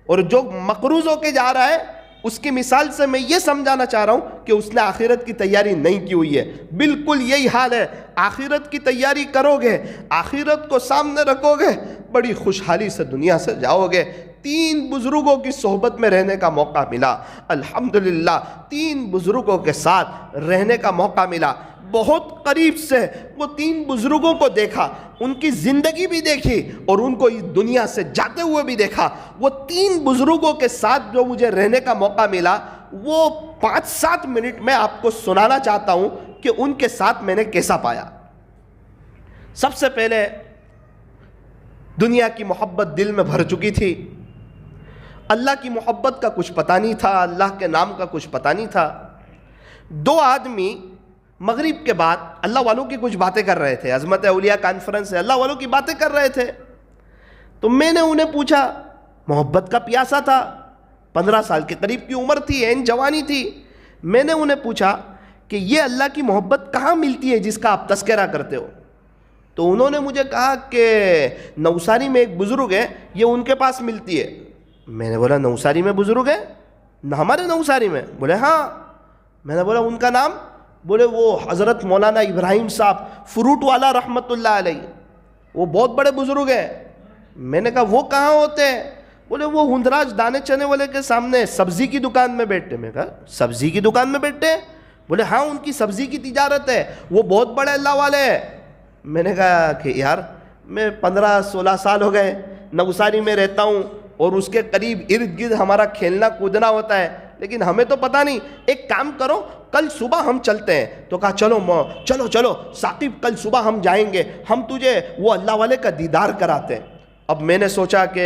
Speaker 1: اور جو مقروض ہو کے جا رہا ہے، اس کی مثال سے میں یہ سمجھانا چاہ رہا ہوں کہ اس نے آخرت کی تیاری نہیں کی ہوئی ہے۔ بالکل یہی حال ہے، آخرت کی تیاری کرو گے، آخرت کو سامنے رکھو گے، بڑی خوشحالی سے دنیا سے جاؤ گے۔ 3 بزرگوں کی صحبت میں رہنے کا موقع ملا، الحمدللہ 3 بزرگوں کے ساتھ رہنے کا موقع ملا۔ بہت قریب سے وہ 3 بزرگوں کو دیکھا، ان کی زندگی بھی دیکھی اور ان کو اس دنیا سے جاتے ہوئے بھی دیکھا۔ وہ 3 بزرگوں کے ساتھ جو مجھے رہنے کا موقع ملا، وہ 5-7 منٹ میں آپ کو سنانا چاہتا ہوں کہ ان کے ساتھ میں نے کیسا پایا۔ سب سے پہلے دنیا کی محبت دل میں بھر چکی تھی، اللہ کی محبت کا کچھ پتہ نہیں تھا، اللہ کے نام کا کچھ پتہ نہیں تھا۔ 2 آدمی مغرب کے بعد اللہ والوں کی کچھ باتیں کر رہے تھے، عظمت اولیاء کانفرنس سے اللہ والوں کی باتیں کر رہے تھے۔ تو میں نے انہیں پوچھا، محبت کا پیاسا تھا، 15 سال کے قریب کی عمر تھی، این جوانی تھی۔ میں نے انہیں پوچھا کہ یہ اللہ کی محبت کہاں ملتی ہے جس کا آپ تذکرہ کرتے ہو؟ تو انہوں نے مجھے کہا کہ نوساری میں ایک بزرگ ہے، یہ ان کے پاس ملتی ہے۔ میں نے بولا نوساری میں بزرگ ہے؟ ہمارے نوساری میں؟ بولے ہاں۔ میں نے بولا ان کا نام؟ بولے وہ حضرت مولانا ابراہیم صاحب فروٹ والا رحمت اللہ علیہ، وہ بہت بڑے بزرگ ہیں۔ میں نے کہا وہ کہاں ہوتے ہیں؟ بولے وہ ہندراج دانے چنے والے کے سامنے سبزی کی دکان میں بیٹھتے۔ میں کہا سبزی کی دکان میں بیٹھتے ہیں؟ بولے ہاں ان کی سبزی کی تجارت ہے، وہ بہت بڑے اللہ والے ہیں۔ میں نے کہا کہ یار میں 15-16 سال ہو گئے نوساری میں رہتا ہوں اور اس کے قریب ارد گرد ہمارا کھیلنا کودنا ہوتا ہے، لیکن ہمیں تو پتہ نہیں۔ ایک کام کرو، کل صبح ہم چلتے ہیں۔ تو کہا چلو ثاقب، کل صبح ہم جائیں گے، ہم تجھے وہ اللہ والے کا دیدار کراتے ہیں۔ اب میں نے سوچا کہ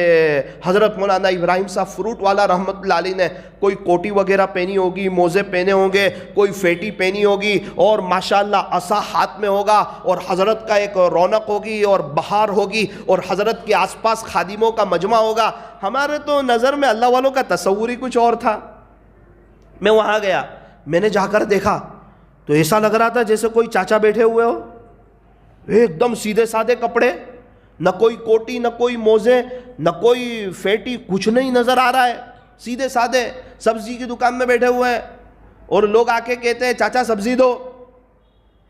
Speaker 1: حضرت مولانا ابراہیم صاحب فروٹ والا رحمت اللہ علیہ نے کوئی کوٹی وغیرہ پہنی ہوگی، موزے پہنے ہوں گے، کوئی فیٹی پہنی ہوگی اور ماشاءاللہ عصا ہاتھ میں ہوگا اور حضرت کا ایک رونق ہوگی اور بہار ہوگی اور حضرت کے آس پاس خادموں کا مجمع ہوگا۔ ہمارے تو نظر میں اللہ والوں کا تصور ہی کچھ اور تھا۔ میں وہاں گیا، میں نے جا کر دیکھا تو ایسا لگ رہا تھا جیسے کوئی چاچا بیٹھے ہوئے ہو، ایک دم سیدھے سادے کپڑے، نہ کوئی کوٹی، نہ کوئی موزے، نہ کوئی فیٹی، کچھ نہیں نظر آ رہا ہے، سیدھے سادے سبزی کی دکان میں بیٹھے ہوئے ہیں اور لوگ آ کے کہتے ہیں چاچا سبزی دو۔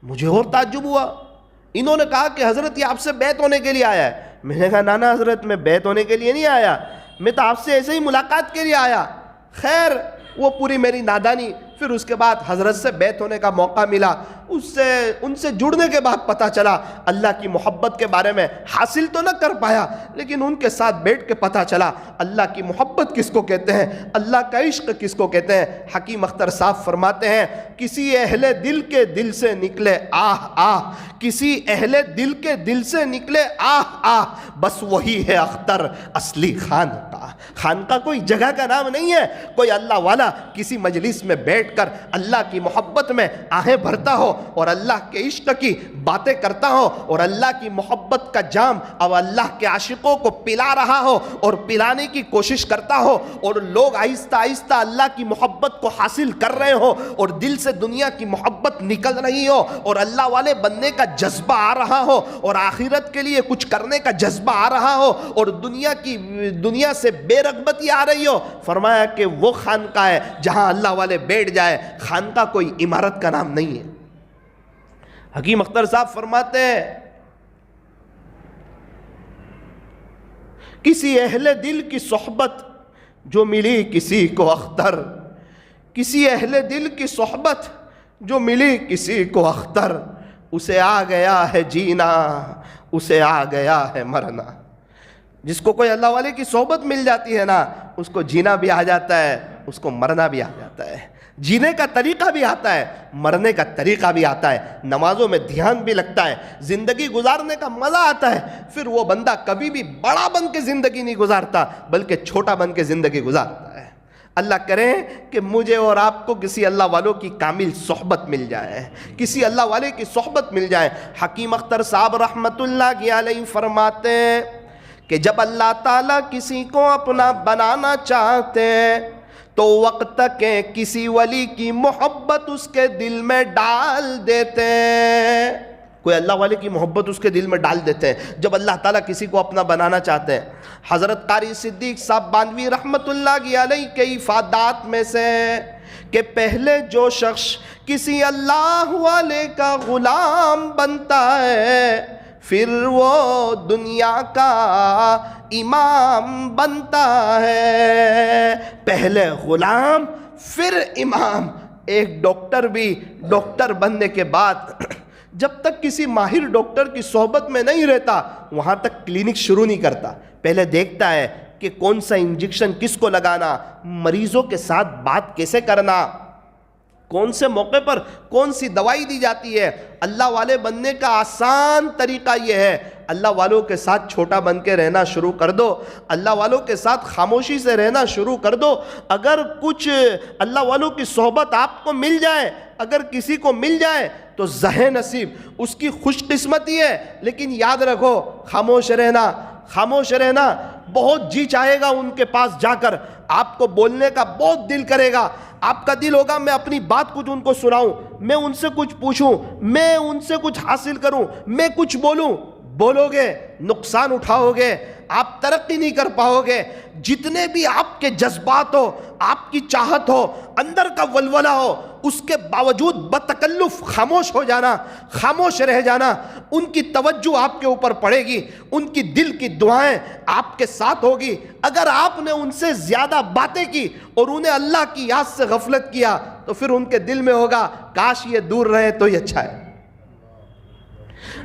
Speaker 1: مجھے اور تعجب ہوا۔ انہوں نے کہا کہ حضرت یہ آپ سے بیعت ہونے کے لیے آیا ہے۔ میں نے کہا نانا حضرت میں بیعت ہونے کے لیے نہیں آیا، میں تو آپ سے ایسے ہی ملاقات کے لیے آیا۔ خیر وہ پوری میری نادانی۔ پھر اس کے بعد حضرت سے بیعت ہونے کا موقع ملا، ان سے جڑنے کے بعد پتہ چلا اللہ کی محبت کے بارے میں۔ حاصل تو نہ کر پایا لیکن ان کے ساتھ بیٹھ کے پتہ چلا اللہ کی محبت کس کو کہتے ہیں، اللہ کا عشق کس کو کہتے ہیں۔ حکیم اختر صاحب فرماتے ہیں کسی اہل دل کے دل سے نکلے آہ آہ، کسی اہل دل کے دل سے نکلے آہ آہ، بس وہی ہے اختر اصلی خانقاہ۔ خانقاہ کوئی جگہ کا نام نہیں ہے۔ کوئی اللہ والا کسی مجلس میں بیٹھ کر اللہ کی محبت میں آہیں بھرتا ہو اور اللہ کے عشق کی باتیں کرتا ہو اور اللہ کی محبت کا جام اب اللہ کے عاشقوں کو پلا رہا ہو اور پلانے کی کوشش کرتا ہو اور لوگ آہستہ آہستہ اللہ کی محبت کو حاصل کر رہے ہو اور دل سے دنیا کی محبت نکل رہی ہو اور اللہ والے بننے کا جذبہ آ رہا ہو اور آخرت کے لیے کچھ کرنے کا جذبہ آ رہا ہو اور دنیا سے بے رغبتی آ رہی ہو، فرمایا کہ وہ خانقاہ ہے جہاں اللہ والے بیٹھ جائے۔ خانقاہ کوئی عمارت کا نام نہیں ہے۔ حکیم اختر صاحب فرماتے ہیں کسی اہل دل کی صحبت جو ملی کسی کو اختر، کسی اہل دل کی صحبت جو ملی کسی کو اختر، اسے آ گیا ہے جینا، اسے آ گیا ہے مرنا۔ جس کو کوئی اللہ والے کی صحبت مل جاتی ہے نا، اس کو جینا بھی آ جاتا ہے، اس کو مرنا بھی آ جاتا ہے۔ جینے کا طریقہ بھی آتا ہے، مرنے کا طریقہ بھی آتا ہے، نمازوں میں دھیان بھی لگتا ہے، زندگی گزارنے کا مزہ آتا ہے۔ پھر وہ بندہ کبھی بھی بڑا بن کے زندگی نہیں گزارتا، بلکہ چھوٹا بن کے زندگی گزارتا ہے۔ اللہ کرے کہ مجھے اور آپ کو کسی اللہ والوں کی کامل صحبت مل جائے، کسی اللہ والے کی صحبت مل جائے۔ حکیم اختر صاحب رحمت اللہ علیہ فرماتے ہیں کہ جب اللہ تعالیٰ کسی کو اپنا بنانا چاہتے ہیں تو وقت کے کسی ولی کی محبت اس کے دل میں ڈال دیتے ہیں۔ کوئی اللہ والے کی محبت اس کے دل میں ڈال دیتے ہیں جب اللہ تعالیٰ کسی کو اپنا بنانا چاہتے ہیں۔ حضرت قاری صدیق صاحب بانوی رحمت اللہ علیہ کے افادات میں سے کہ پہلے جو شخص کسی اللہ والے کا غلام بنتا ہے، پھر وہ دنیا کا امام بنتا ہے۔ پہلے غلام پھر امام۔ ایک ڈاکٹر بھی ڈاکٹر بننے کے بعد جب تک کسی ماہر ڈاکٹر کی صحبت میں نہیں رہتا، وہاں تک کلینک شروع نہیں کرتا۔ پہلے دیکھتا ہے کہ کون سا انجیکشن کس کو لگانا، مریضوں کے ساتھ بات کیسے کرنا، کون سے موقع پر کون سی دوائی دی جاتی ہے۔ اللہ والے بننے کا آسان طریقہ یہ ہے، اللہ والوں کے ساتھ چھوٹا بن کے رہنا شروع کر دو، اللہ والوں کے ساتھ خاموشی سے رہنا شروع کر دو۔ اگر کچھ اللہ والوں کی صحبت آپ کو مل جائے، اگر کسی کو مل جائے تو زہ نصیب، اس کی خوش قسمتی ہے۔ لیکن یاد رکھو، خاموش رہنا، خاموش رہنا۔ بہت جی چاہے گا ان کے پاس جا کر، آپ کو بولنے کا بہت دل کرے گا، آپ کا دل ہوگا میں اپنی بات کچھ ان کو سناؤں، میں ان سے کچھ پوچھوں، میں ان سے کچھ حاصل کروں، میں کچھ بولوں۔ بولو گے نقصان اٹھاؤ گے، آپ ترقی نہیں کر پاؤ گے۔ جتنے بھی آپ کے جذبات ہو، آپ کی چاہت ہو، اندر کا ولولہ ہو، اس کے باوجود بتکلف خاموش ہو جانا، خاموش رہ جانا۔ ان کی توجہ آپ کے اوپر پڑے گی، ان کی دل کی دعائیں آپ کے ساتھ ہوگی۔ اگر آپ نے ان سے زیادہ باتیں کی اور انہیں اللہ کی یاد سے غفلت کیا تو پھر ان کے دل میں ہوگا کاش یہ دور رہے تو یہ اچھا ہے۔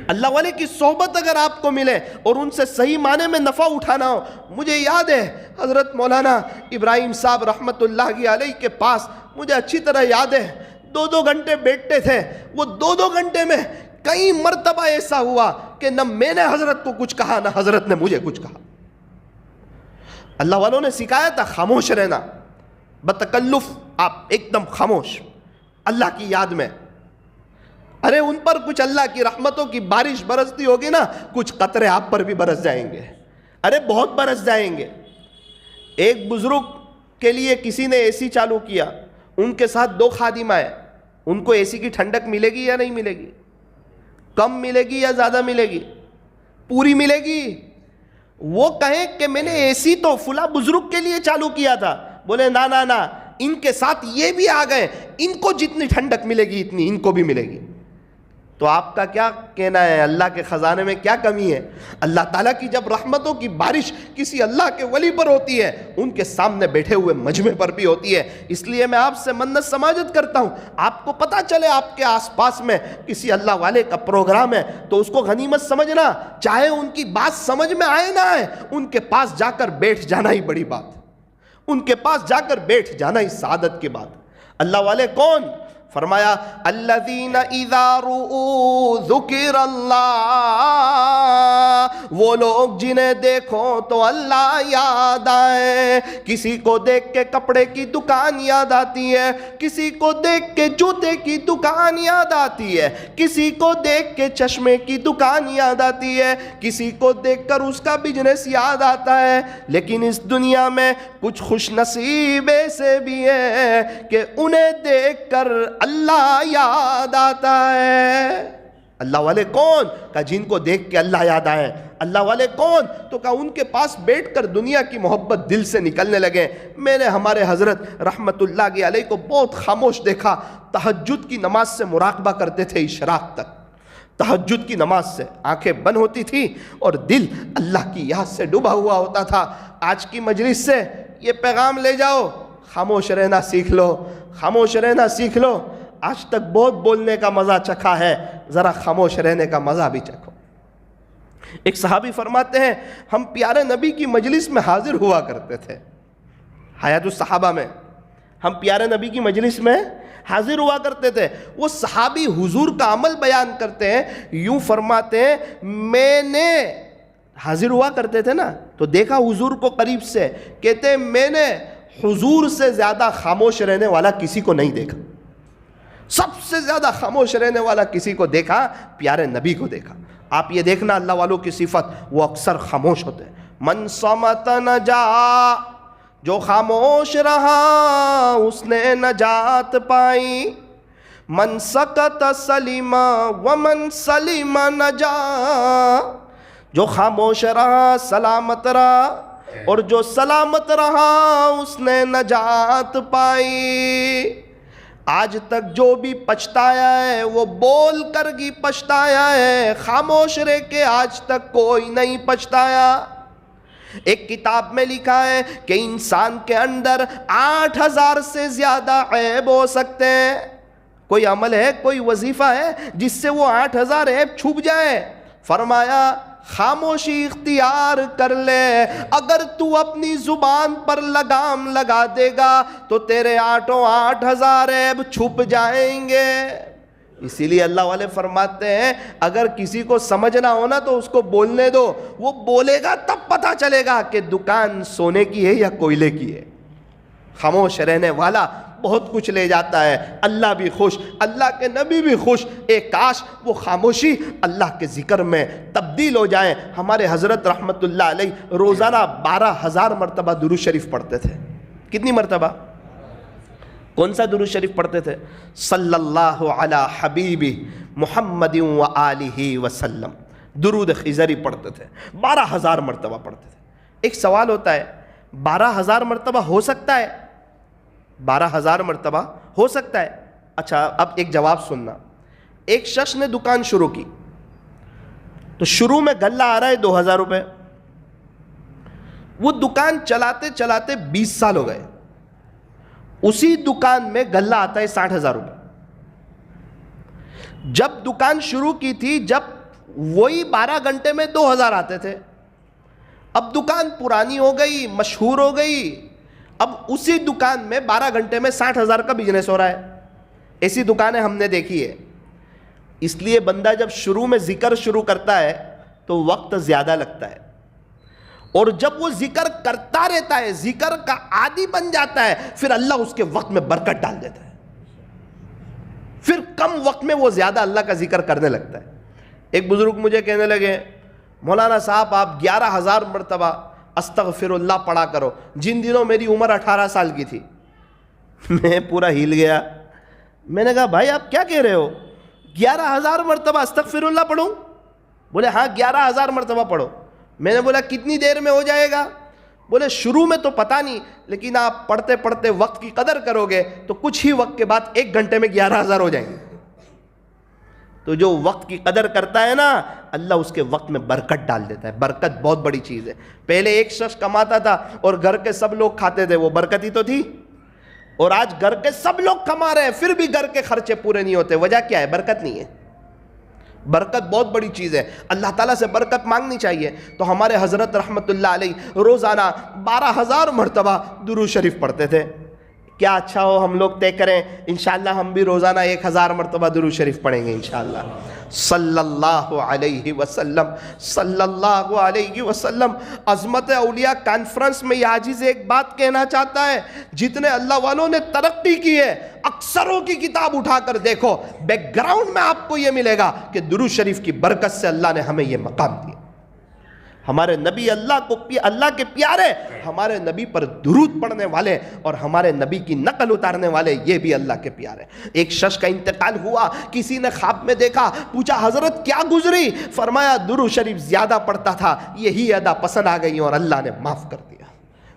Speaker 1: اللہ والے کی صحبت اگر آپ کو ملے اور ان سے صحیح معنی میں نفع اٹھانا ہو۔ مجھے یاد ہے حضرت مولانا ابراہیم صاحب رحمت اللہ علیہ کے پاس، مجھے اچھی طرح یاد ہے، 2 گھنٹے بیٹھتے تھے۔ وہ 2 گھنٹے میں کئی مرتبہ ایسا ہوا کہ نہ میں نے حضرت کو کچھ کہا نہ حضرت نے مجھے کچھ کہا۔ اللہ والوں نے سکھایا تھا خاموش رہنا، بتکلف آپ ایک دم خاموش اللہ کی یاد میں۔ ارے ان پر کچھ اللہ کی رحمتوں کی بارش برستی ہوگی نا، کچھ قطرے آپ پر بھی برس جائیں گے، ارے بہت برس جائیں گے۔ ایک بزرگ کے لیے کسی نے اے سی چالو کیا، ان کے ساتھ 2 خادم آئے۔ ان کو اے سی کی ٹھنڈک ملے گی یا نہیں ملے گی؟ کم ملے گی یا زیادہ ملے گی؟ پوری ملے گی۔ وہ کہیں کہ میں نے اے سی تو فلاں بزرگ کے لیے چالو کیا تھا، بولے نا نا نا، ان کے ساتھ یہ بھی آ گئے، ان کو جتنی ٹھنڈک ملے گی اتنی ان کو بھی ملے گی۔ تو آپ کا کیا کہنا ہے، اللہ کے خزانے میں کیا کمی ہے؟ اللہ تعالیٰ کی جب رحمتوں کی بارش کسی اللہ کے ولی پر ہوتی ہے، ان کے سامنے بیٹھے ہوئے مجمع پر بھی ہوتی ہے۔ اس لیے میں آپ سے منت سماجت کرتا ہوں، آپ کو پتہ چلے آپ کے آس پاس میں کسی اللہ والے کا پروگرام ہے تو اس کو غنیمت سمجھنا، چاہے ان کی بات سمجھ میں آئے نہ آئے، ان کے پاس جا کر بیٹھ جانا ہی بڑی بات، ان کے پاس جا کر بیٹھ جانا ہی سعادت کی بات۔ اللہ والے کون؟ فرمایا الذین اذا رؤوا ذکر اللہ، وہ لوگ جنہیں دیکھو تو اللہ یاد آئے۔ کسی کو دیکھ کے کپڑے کی دکان یاد آتی ہے، کسی کو دیکھ کے جوتے کی دکان یاد آتی ہے، کسی کو دیکھ کے چشمے کی دکان یاد آتی ہے، کسی کو دیکھ کر اس کا بزنس یاد آتا ہے۔ لیکن اس دنیا میں کچھ خوش نصیب ایسے بھی ہیں کہ انہیں دیکھ کر اللہ یاد آتا ہے۔ اللہ والے کون؟ کہ جن کو دیکھ کے اللہ یاد آئے۔ اللہ والے کون؟ تو کہ ان کے پاس بیٹھ کر دنیا کی محبت دل سے نکلنے لگے۔ میں نے ہمارے حضرت رحمت اللہ علیہ کو بہت خاموش دیکھا، تہجد کی نماز سے مراقبہ کرتے تھے اشراق تک۔ تہجد کی نماز سے آنکھیں بند ہوتی تھی اور دل اللہ کی یاد سے ڈوبا ہوا ہوتا تھا۔ آج کی مجلس سے یہ پیغام لے جاؤ، خاموش رہنا سیکھ لو، خاموش رہنا سیکھ لو۔ آج تک بہت بولنے کا مزہ چکھا ہے، ذرا خاموش رہنے کا مزہ بھی چکھو۔ ایک صحابی فرماتے ہیں ہم پیارے نبی کی مجلس میں حاضر ہوا کرتے تھے، حیات الصحابہ میں ہم پیارے نبی کی مجلس میں حاضر ہوا کرتے تھے۔ وہ صحابی حضور کا عمل بیان کرتے ہیں، یوں فرماتے ہیں میں نے حاضر ہوا کرتے تھے نا تو دیکھا حضور کو قریب سے، کہتے ہیں میں نے حضور سے زیادہ خاموش رہنے والا کسی کو نہیں دیکھا، سب سے زیادہ خاموش رہنے والا کسی کو دیکھا، پیارے نبی کو دیکھا۔ آپ یہ دیکھنا اللہ والوں کی صفت، وہ اکثر خاموش ہوتے ہیں۔ من صمت نجا، جو خاموش رہا اس نے نجات پائی، من سکت سلیم ومن سلیم نجا، جو خاموش رہا سلامت رہا اور جو سلامت رہا اس نے نجات پائی۔ آج تک جو بھی پچھتایا ہے وہ بول کر ہی پچھتایا ہے، خاموش رہ کے آج تک کوئی نہیں پچھتایا۔ ایک کتاب میں لکھا ہے کہ انسان کے اندر 8000 سے زیادہ عیب ہو سکتے ہیں۔ کوئی عمل ہے، کوئی وظیفہ ہے جس سے وہ 8000 عیب چھپ جائے؟ فرمایا خاموشی اختیار کر لے، اگر تو اپنی زبان پر لگام لگا دے گا تو تیرے 8000 عیب چھپ جائیں گے۔ اسی لیے اللہ والے فرماتے ہیں اگر کسی کو سمجھنا ہونا تو اس کو بولنے دو، وہ بولے گا تب پتہ چلے گا کہ دکان سونے کی ہے یا کوئلے کی ہے۔ خاموش رہنے والا بہت کچھ لے جاتا ہے، اللہ بھی خوش، اللہ کے نبی بھی خوش۔ ایک کاش وہ خاموشی اللہ کے ذکر میں تبدیل ہو جائیں۔ ہمارے حضرت رحمت اللہ علیہ روزانہ 12000 مرتبہ درود شریف پڑھتے تھے۔ کتنی مرتبہ؟ کون سا درود شریف پڑھتے تھے؟ صلی اللہ علی حبیبی محمد و آلہ وسلم، درود خضری پڑھتے تھے، 12000 مرتبہ پڑھتے تھے۔ ایک سوال ہوتا ہے 12000 مرتبہ ہو سکتا ہے؟ 12000 مرتبہ ہو سکتا ہے؟ اچھا اب ایک جواب سننا۔ ایک شخص نے دکان شروع کی تو شروع میں غلہ آ رہا ہے 2000 روپے، وہ دکان چلاتے چلاتے 20 سال ہو گئے، اسی دکان میں غلہ آتا ہے 60000 روپے۔ جب دکان شروع کی تھی جب وہی 12 گھنٹے میں 2000 آتے تھے، اب دکان پرانی ہو گئی، مشہور ہو گئی، اب اسی دکان میں 12 گھنٹے میں 60000 کا بزنس ہو رہا ہے۔ ایسی دکانیں ہم نے دیکھی ہے۔ اس لیے بندہ جب شروع میں ذکر شروع کرتا ہے تو وقت زیادہ لگتا ہے، اور جب وہ ذکر کرتا رہتا ہے، ذکر کا عادی بن جاتا ہے، پھر اللہ اس کے وقت میں برکت ڈال دیتا ہے، پھر کم وقت میں وہ زیادہ اللہ کا ذکر کرنے لگتا ہے۔ ایک بزرگ مجھے کہنے لگے مولانا صاحب آپ 11000 مرتبہ استغفر اللہ پڑھا کرو۔ جن دنوں میری عمر 18 سال کی تھی، میں پورا ہل گیا۔ میں نے کہا بھائی آپ کیا کہہ رہے ہو، 11000 مرتبہ استغفر اللہ پڑھوں؟ بولے ہاں 11000 مرتبہ پڑھو۔ میں نے بولا کتنی دیر میں ہو جائے گا؟ بولے شروع میں تو پتہ نہیں، لیکن آپ پڑھتے پڑھتے وقت کی قدر کرو گے تو کچھ ہی وقت کے بعد 1 گھنٹے میں 11000 ہو جائیں گے۔ تو جو وقت کی قدر کرتا ہے نا اللہ اس کے وقت میں برکت ڈال دیتا ہے۔ برکت بہت بڑی چیز ہے۔ پہلے ایک شخص کماتا تھا اور گھر کے سب لوگ کھاتے تھے، وہ برکت ہی تو تھی، اور آج گھر کے سب لوگ کما رہے ہیں پھر بھی گھر کے خرچے پورے نہیں ہوتے۔ وجہ کیا ہے؟ برکت نہیں ہے۔ برکت بہت بڑی چیز ہے، اللہ تعالیٰ سے برکت مانگنی چاہیے۔ تو ہمارے حضرت رحمت اللہ علیہ روزانہ 12000 مرتبہ درود شریف پڑھتے تھے۔ کیا اچھا ہو ہم لوگ طے کریں انشاءاللہ ہم بھی روزانہ 1000 مرتبہ درود شریف پڑھیں گے انشاءاللہ۔ صلی اللہ علیہ وسلم، صلی اللہ علیہ وسلم۔ عظمت اولیاء کانفرنس میں یہ عاجز ایک بات کہنا چاہتا ہے، جتنے اللہ والوں نے ترقی کی ہے اکثروں کی کتاب اٹھا کر دیکھو، بیک گراؤنڈ میں آپ کو یہ ملے گا کہ درود شریف کی برکت سے اللہ نے ہمیں یہ مقام دیا۔ ہمارے نبی اللہ کے پیارے، ہمارے نبی پر درود پڑھنے والے اور ہمارے نبی کی نقل اتارنے والے، یہ بھی اللہ کے پیارے۔ ایک شخص کا انتقال ہوا، کسی نے خواب میں دیکھا، پوچھا حضرت کیا گزری؟ فرمایا درود شریف زیادہ پڑھتا تھا، یہی ادا پسند آ گئی اور اللہ نے معاف کر دیا۔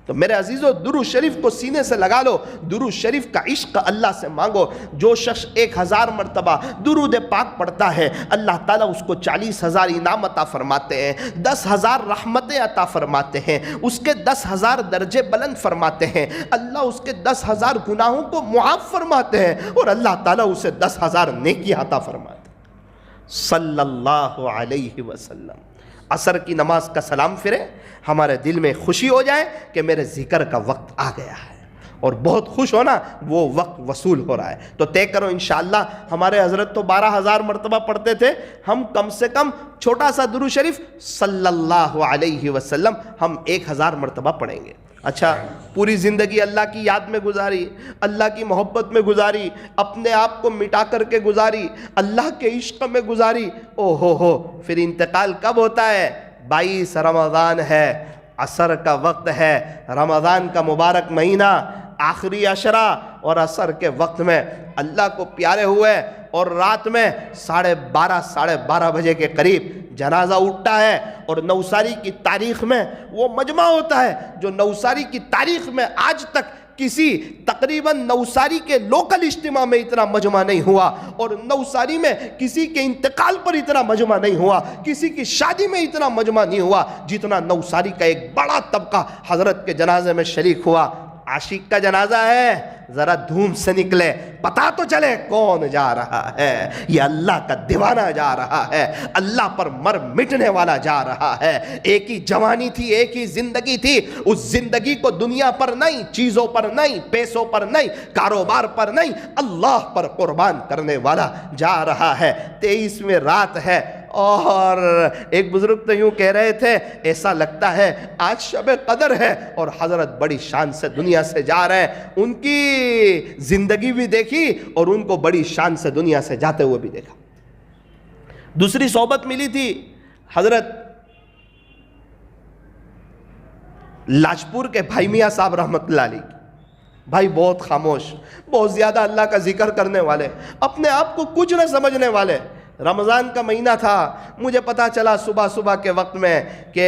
Speaker 1: تو تو میرے عزیزو درود شریف کو سینے سے لگا لو، درود شریف کا عشق اللہ سے مانگو۔ جو شخص 1000 مرتبہ درود پاک پڑھتا ہے اللہ تعالیٰ اس کو 40,000 انعام عطا فرماتے ہیں، 10,000 رحمتیں عطا فرماتے ہیں، اس کے 10,000 درجے بلند فرماتے ہیں، اللہ اس کے 10,000 گناہوں کو معاف فرماتے ہیں، اور اللہ تعالیٰ اسے 10,000 نیکی عطا فرماتے ہیں۔ صلی اللہ علیہ وسلم۔ عصر کی نماز کا سلام پھرے، ہمارے دل میں خوشی ہو جائے کہ میرے ذکر کا وقت آ گیا ہے، اور بہت خوش ہونا وہ وقت وصول ہو رہا ہے۔ تو طے کرو انشاءاللہ، ہمارے حضرت تو 12,000 مرتبہ پڑھتے تھے، ہم کم سے کم چھوٹا سا درود شریف صلی اللہ علیہ وسلم ہم 1000 مرتبہ پڑھیں گے۔ اچھا، پوری زندگی اللہ کی یاد میں گزاری، اللہ کی محبت میں گزاری، اپنے آپ کو مٹا کر کے گزاری، اللہ کے عشق میں گزاری، او ہو، پھر انتقال کب ہوتا ہے؟ 22 رمضان ہے، عصر کا وقت ہے، رمضان کا مبارک مہینہ، آخری عشرہ، اور عصر کے وقت میں اللہ کو پیارے ہوئے، اور رات میں 12:30 بجے کے قریب جنازہ اٹھتا ہے، اور نوساری کی تاریخ میں وہ مجمع ہوتا ہے جو نوساری کی تاریخ میں آج تک کسی تقریباً نوساری کے لوکل اجتماع میں اتنا مجمع نہیں ہوا، اور نوساری میں کسی کے انتقال پر اتنا مجمع نہیں ہوا، کسی کی شادی میں اتنا مجمع نہیں ہوا جتنا نوساری کا ایک بڑا طبقہ حضرت کے جنازے میں شریک ہوا۔ عاشق کا جنازہ ہے، ذرا دھوم سے نکلے، پتا تو چلے کون جا رہا ہے۔ یہ اللہ کا دیوانہ جا رہا ہے، اللہ پر مر مٹنے والا جا رہا ہے۔ ایک ہی جوانی تھی، ایک ہی زندگی تھی، اس زندگی کو دنیا پر نہیں، چیزوں پر نہیں، پیسوں پر نہیں، کاروبار پر نہیں، اللہ پر قربان کرنے والا جا رہا ہے۔ 23ویں رات ہے، اور ایک بزرگ تو یوں کہہ رہے تھے، ایسا لگتا ہے آج شب قدر ہے، اور حضرت بڑی شان سے دنیا سے جا رہے ہیں۔ ان کی زندگی بھی دیکھی اور ان کو بڑی شان سے دنیا سے جاتے ہوئے بھی دیکھا۔ دوسری صحبت ملی تھی حضرت لاجپور کے بھائی میاں صاحب رحمت اللہ علیہ کی۔ بھائی بہت خاموش، بہت زیادہ اللہ کا ذکر کرنے والے، اپنے آپ کو کچھ نہ سمجھنے والے۔ رمضان کا مہینہ تھا، مجھے پتا چلا صبح کے وقت میں کہ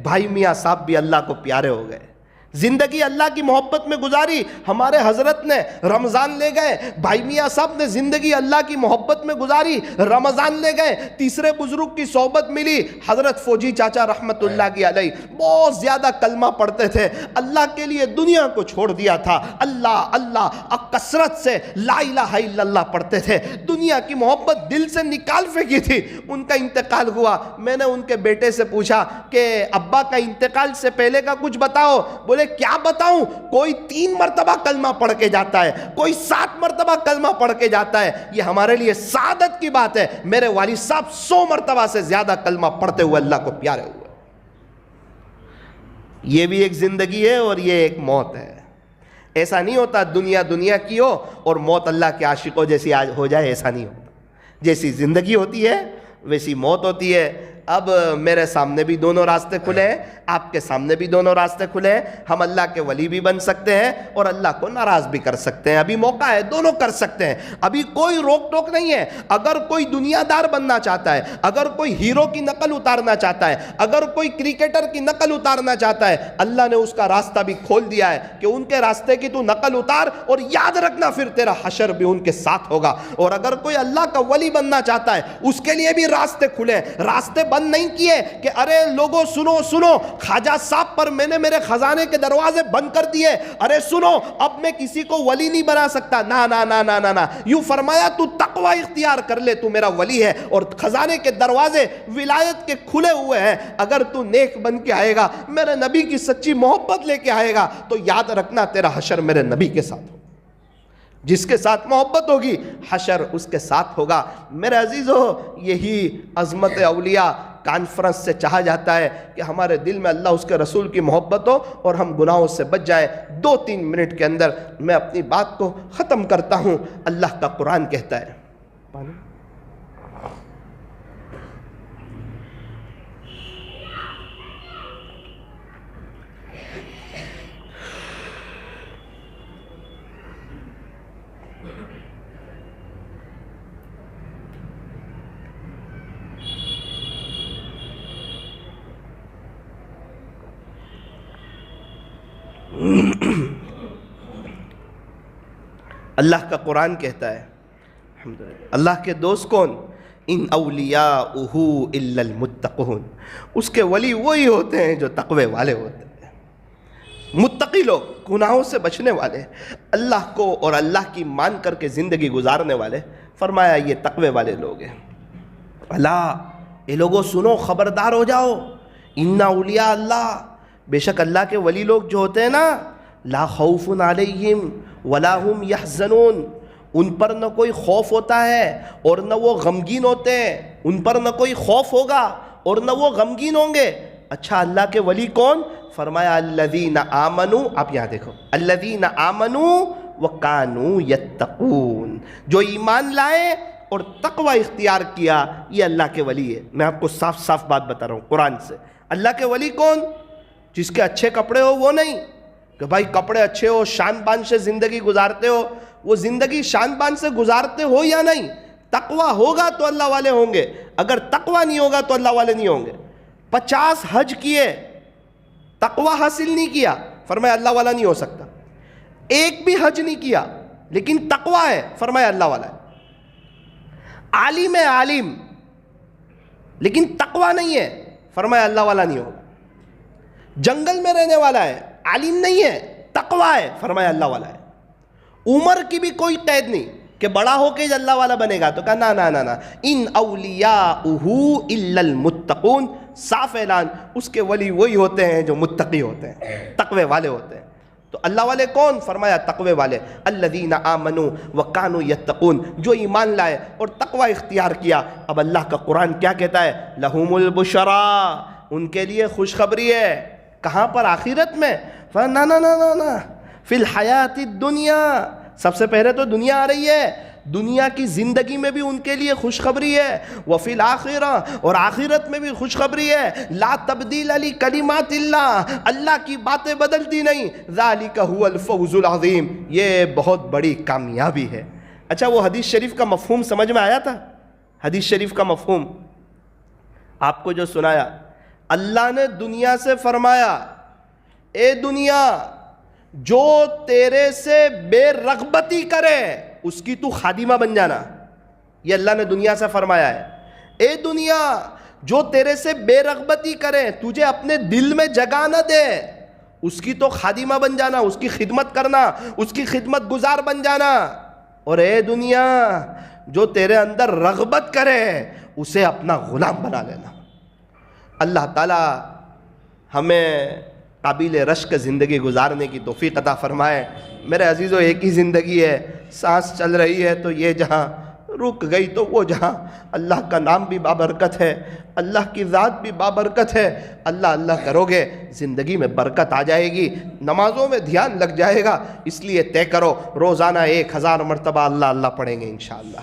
Speaker 1: بھائی میاں صاحب بھی اللہ کو پیارے ہو گئے، زندگی اللہ کی محبت میں گزاری۔ ہمارے حضرت نے رمضان لے گئے، بھائی میاں صاحب نے زندگی اللہ کی محبت میں گزاری، رمضان لے گئے۔ تیسرے بزرگ کی صحبت ملی، حضرت فوجی چاچا رحمت اللہ کی علیہ، بہت زیادہ کلمہ پڑھتے تھے، اللہ کے لیے دنیا کو چھوڑ دیا تھا، اللہ کثرت سے لا الہ الا اللہ پڑھتے تھے، دنیا کی محبت دل سے نکال پھینکی تھی۔ ان کا انتقال ہوا، میں نے ان کے بیٹے سے پوچھا کہ ابا کا انتقال سے پہلے کا کچھ بتاؤ۔ بولے کیا بتاؤں، کوئی 3 مرتبہ کلمہ پڑھ کے جاتا ہے، کوئی 7 مرتبہ کلمہ پڑھ کے جاتا ہے، یہ ہمارے لیے سعادت کی بات ہے۔ میرے والد صاحب 100 مرتبہ سے زیادہ کلمہ پڑھتے ہوئے اللہ کو پیارے ہوئے۔ یہ بھی ایک زندگی ہے اور یہ ایک موت ہے۔ ایسا نہیں ہوتا دنیا کی ہو اور موت اللہ کے عاشقوں جیسی آج ہو جائے، ایسا نہیں ہوتا۔ جیسی زندگی ہوتی ہے ویسی موت ہوتی ہے۔ اب میرے سامنے بھی دونوں راستے کھلے ہیں، آپ کے سامنے بھی دونوں راستے کھلے ہیں۔ ہم اللہ کے ولی بھی بن سکتے ہیں اور اللہ کو ناراض بھی کر سکتے ہیں، ابھی موقع ہے، دونوں کر سکتے ہیں، ابھی کوئی روک ٹوک نہیں ہے۔ اگر کوئی دنیا دار بننا چاہتا ہے، اگر کوئی ہیرو کی نقل اتارنا چاہتا ہے، اگر کوئی کرکٹر کی نقل اتارنا چاہتا ہے، اللہ نے اس کا راستہ بھی کھول دیا ہے کہ ان کے راستے کی تو نقل اتار، اور یاد رکھنا پھر تیرا حشر بھی ان کے ساتھ ہوگا۔ اور اگر کوئی اللہ کا ولی بننا چاہتا ہے، اس کے لیے بھی راستے کھلے، راستے بند نہیں کیے کہ ارے لوگوں سنو خواجہ صاحب پر میں نے میرے خزانے کے دروازے بند کر دیے، ارے سنو اب میں کسی کو ولی نہیں بنا سکتا۔ نا، یوں فرمایا تو تقوی اختیار کر لے، تو میرا ولی ہے، اور خزانے کے دروازے ولایت کے کھلے ہوئے ہیں۔ اگر تو نیک بن کے آئے گا، میرے نبی کی سچی محبت لے کے آئے گا، تو یاد رکھنا تیرا حشر میرے نبی کے ساتھ ہوگا۔ جس کے ساتھ محبت ہوگی حشر اس کے ساتھ ہوگا۔ میرے عزیزو، یہی عظمت اولیاء کانفرنس سے چاہا جاتا ہے کہ ہمارے دل میں اللہ اس کے رسول کی محبت ہو اور ہم گناہوں سے بچ جائیں۔ 2-3 منٹ کے اندر میں اپنی بات کو ختم کرتا ہوں۔ اللہ کا قرآن کہتا ہے، اللہ کا قرآن کہتا ہے اللہ کے دوست کون؟ ان اولیاءہ الا المتقون، اس کے ولی وہی ہوتے ہیں جو تقوی والے ہوتے ہیں، متقی لوگ، گناہوں سے بچنے والے، اللہ کو اور اللہ کی مان کر کے زندگی گزارنے والے۔ فرمایا یہ تقوی والے لوگ ہیں۔ اللہ، یہ لوگوں سنو، خبردار ہو جاؤ، ان اولیاء اللہ، بے شک اللہ کے ولی لوگ جو ہوتے ہیں نا، لا خوف علیہم ولا هم یحزنون، ان پر نہ کوئی خوف ہوتا ہے اور نہ وہ غمگین ہوتے ہیں، ان پر نہ کوئی خوف ہوگا اور نہ وہ غمگین ہوں گے۔ اچھا اللہ کے ولی کون؟ فرمایا الذین آمنوا، آپ یہاں دیکھو، الذین آمنوا وکانوا یتقون، جو ایمان لائے اور تقوی اختیار کیا، یہ اللہ کے ولی ہے۔ میں آپ کو صاف صاف بات بتا رہا ہوں قرآن سے۔ اللہ کے ولی کون؟ جس کے اچھے کپڑے ہو وہ نہیں کہ بھائی کپڑے اچھے ہو، شان بان سے زندگی گزارتے ہو، وہ زندگی شان بان سے گزارتے ہو یا نہیں، تقوی ہوگا تو اللہ والے ہوں گے، اگر تقوی نہیں ہوگا تو اللہ والے نہیں ہوں گے۔ 50 حج کیے، تقوی حاصل نہیں کیا، فرمایا اللہ والا نہیں ہو سکتا۔ ایک بھی حج نہیں کیا لیکن تقوی ہے، فرمایا اللہ والا ہے۔ عالم ہے عالم لیکن تقوی نہیں ہے، فرمایا اللہ والا نہیں ہوگا۔ جنگل میں رہنے والا ہے، عالم نہیں ہے، تقوی ہے، فرمایا اللہ والا ہے۔ عمر کی بھی کوئی قید نہیں کہ بڑا ہو کے اللہ والا بنے گا، تو کہا نا نا نا نا، ان اولیاءہ الا المتقون، صاف اعلان، اس کے ولی وہی ہوتے ہیں جو متقی ہوتے ہیں، تقوی والے ہوتے ہیں۔ تو اللہ والے کون؟ فرمایا تقوی والے، الذین آمنوا وکانوا یتقون، جو ایمان لائے اور تقوی اختیار کیا۔ اب اللہ کا قرآن کیا کہتا ہے؟ لہم البشریٰ، ان کے لیے خوشخبری ہے۔ کہاں پر؟ آخرت میں۔ نا نا نا نا نا، فی الحیات الدنیا، سب سے پہلے تو دنیا آ رہی ہے، دنیا کی زندگی میں بھی ان کے لیے خوشخبری ہے، وفی الآخرہ، اور آخرت میں بھی خوشخبری ہے۔ لا تبدیل لکلمات اللہ، اللہ کی باتیں بدلتی نہیں، ذالک هو الفوز العظیم، یہ بہت بڑی کامیابی ہے۔ اچھا وہ حدیث شریف کا مفہوم سمجھ میں آیا تھا؟ حدیث شریف کا مفہوم آپ کو جو سنایا، اللہ نے دنیا سے فرمایا، اے دنیا، جو تیرے سے بے رغبتی کرے اس کی تو خادمہ بن جانا، یہ اللہ نے دنیا سے فرمایا ہے۔ اے دنیا، جو تیرے سے بے رغبتی کرے، تجھے اپنے دل میں جگہ نہ دے، اس کی تو خادمہ بن جانا، اس کی خدمت کرنا، اس کی خدمت گزار بن جانا۔ اور اے دنیا، جو تیرے اندر رغبت کرے اسے اپنا غلام بنا لینا۔ اللہ تعالی ہمیں قابل رشک زندگی گزارنے کی توفیق عطا فرمائے۔ میرے عزیزو، ایک ہی زندگی ہے، سانس چل رہی ہے تو یہ جہاں، رک گئی تو وہ جہاں۔ اللہ کا نام بھی بابرکت ہے، اللہ کی ذات بھی بابرکت ہے۔ اللہ اللہ کرو گے زندگی میں برکت آ جائے گی، نمازوں میں دھیان لگ جائے گا۔ اس لیے طے کرو روزانہ 1000 مرتبہ اللہ اللہ پڑھیں گے انشاءاللہ۔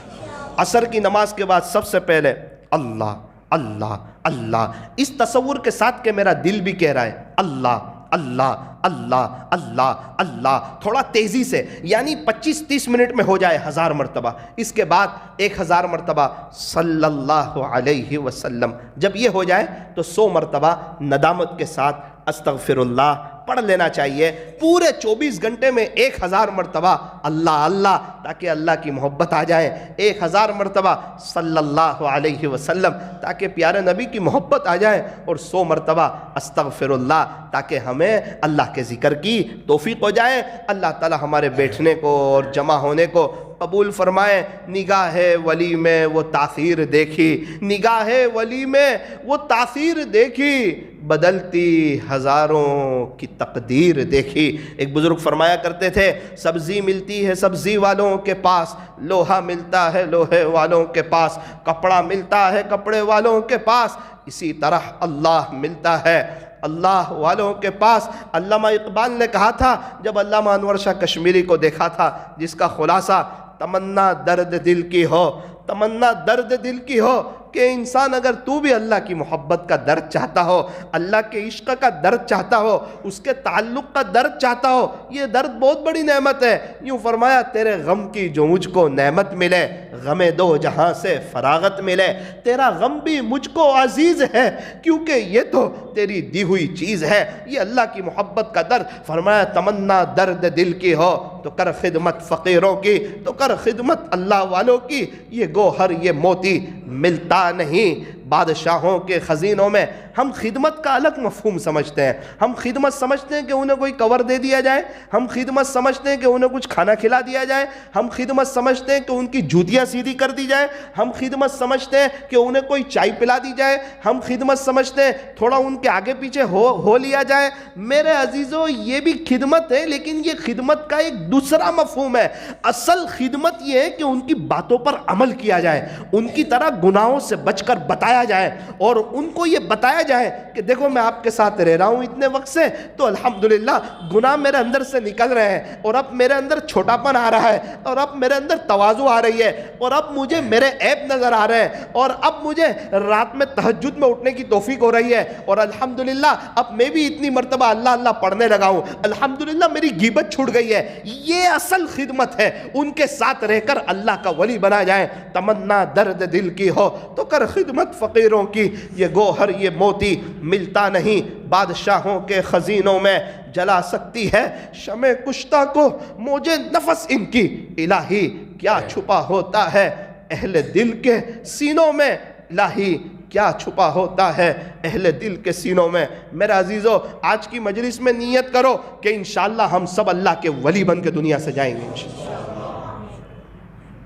Speaker 1: عصر کی نماز کے بعد سب سے پہلے اللہ اللہ اللہ، اس تصور کے ساتھ کہ میرا دل بھی کہہ رہا ہے اللہ اللہ اللہ اللہ اللہ، تھوڑا تیزی سے، یعنی 25-30 منٹ میں ہو جائے 1000 مرتبہ۔ اس کے بعد 1000 مرتبہ صلی اللہ علیہ وسلم۔ جب یہ ہو جائے تو 100 مرتبہ ندامت کے ساتھ استغفر اللہ پڑھ لینا چاہیے۔ پورے 24 گھنٹے میں 1000 مرتبہ اللہ اللہ، تاکہ اللہ کی محبت آ جائے۔ 1000 مرتبہ صلی اللہ علیہ وسلم، تاکہ پیارے نبی کی محبت آ جائے، اور 100 مرتبہ استغفر اللہ، تاکہ ہمیں اللہ کے ذکر کی توفیق ہو جائے۔ اللہ تعالی ہمارے بیٹھنے کو اور جمع ہونے کو قبول فرمائے۔ نگاہ ولی میں وہ تاثیر دیکھی، نگاہ ولی میں وہ تاثیر دیکھی، بدلتی ہزاروں کی تقدیر دیکھی۔ ایک بزرگ فرمایا کرتے تھے، سبزی ملتی ہے سبزی والوں کے پاس، لوہا ملتا ہے لوہے والوں کے پاس، کپڑا ملتا ہے کپڑے والوں کے پاس، اسی طرح اللہ ملتا ہے اللہ والوں کے پاس۔ علامہ اقبال نے کہا تھا جب علامہ انور شاہ کشمیری کو دیکھا تھا، جس کا خلاصہ تمنا درد دل کی ہو، تمنا درد دل کی ہو کہ انسان اگر تو بھی اللہ کی محبت کا درد چاہتا ہو، اللہ کے عشق کا درد چاہتا ہو، اس کے تعلق کا درد چاہتا ہو، یہ درد بہت بڑی نعمت ہے۔ یوں فرمایا تیرے غم کی جو مجھ کو نعمت ملے، غم دو جہاں سے فراغت ملے، تیرا غم بھی مجھ کو عزیز ہے کیونکہ یہ تو تیری دی ہوئی چیز ہے۔ یہ اللہ کی محبت کا درد۔ فرمایا تمنا درد دل کی ہو تو کر خدمت فقیروں کی، تو کر خدمت اللہ والوں کی، یہ گوہر یہ موتی ملتا نہیں بادشاہوں کے خزینوں میں۔ ہم خدمت کا الگ مفہوم سمجھتے ہیں، ہم خدمت سمجھتے ہیں کہ انہیں کوئی کور دے دیا جائے، ہم خدمت سمجھتے ہیں کہ انہیں کچھ کھانا کھلا دیا جائے، ہم خدمت سمجھتے ہیں کہ ان کی جوتیاں سیدھی کر دی جائے، ہم خدمت سمجھتے ہیں کہ انہیں کوئی چائے پلا دی جائے، ہم خدمت سمجھتے ہیں تھوڑا ان کے آگے پیچھے ہو لیا جائے۔ میرے عزیزو یہ بھی خدمت ہے، لیکن یہ خدمت کا ایک دوسرا مفہوم ہے۔ اصل خدمت یہ ہے کہ ان کی باتوں پر عمل کیا جائے، ان کی طرح گناہوں سے بچ کر بتایا جائے، اور ان کو یہ بتایا جائے کہ دیکھو میں آپ کے ساتھ رہ رہا ہوں اتنے وقت سے، تو الحمدللہ گناہ میرے اندر سے نکل رہے ہیں، اور اب میرے اندر چھوٹا پن آ رہا ہے، اور اب میرے اندر تواضع آ رہی ہے، اور اب مجھے میرے عیب نظر آ رہے ہیں، اور اب مجھے رات میں تہجد میں اٹھنے کی توفیق ہو رہی ہے، اور الحمدللہ اب میں بھی اتنی مرتبہ اللہ اللہ پڑھنے لگا ہوں، الحمدللہ میری غیبت چھوٹ گئی ہے۔ یہ اصل خدمت ہے، ان کے ساتھ رہ کر اللہ کا ولی بنا جائیں۔ تمنا درد دل کی ہو تو کر خدمت فقیروں کی، یہ گوہر یہ موتی ملتا نہیں بادشاہوں کے خزینوں میں۔ جلا سکتی ہے شمع کشتہ کو موج نفس ان کی، الہی کیا چھپا ہوتا ہے اہل دل کے سینوں میں، الہی کیا چھپا ہوتا ہے اہل دل کے سینوں میں۔ میرے عزیزو آج کی مجلس میں نیت کرو کہ انشاءاللہ ہم سب اللہ کے ولی بن کے دنیا سے جائیں گے انشاءاللہ۔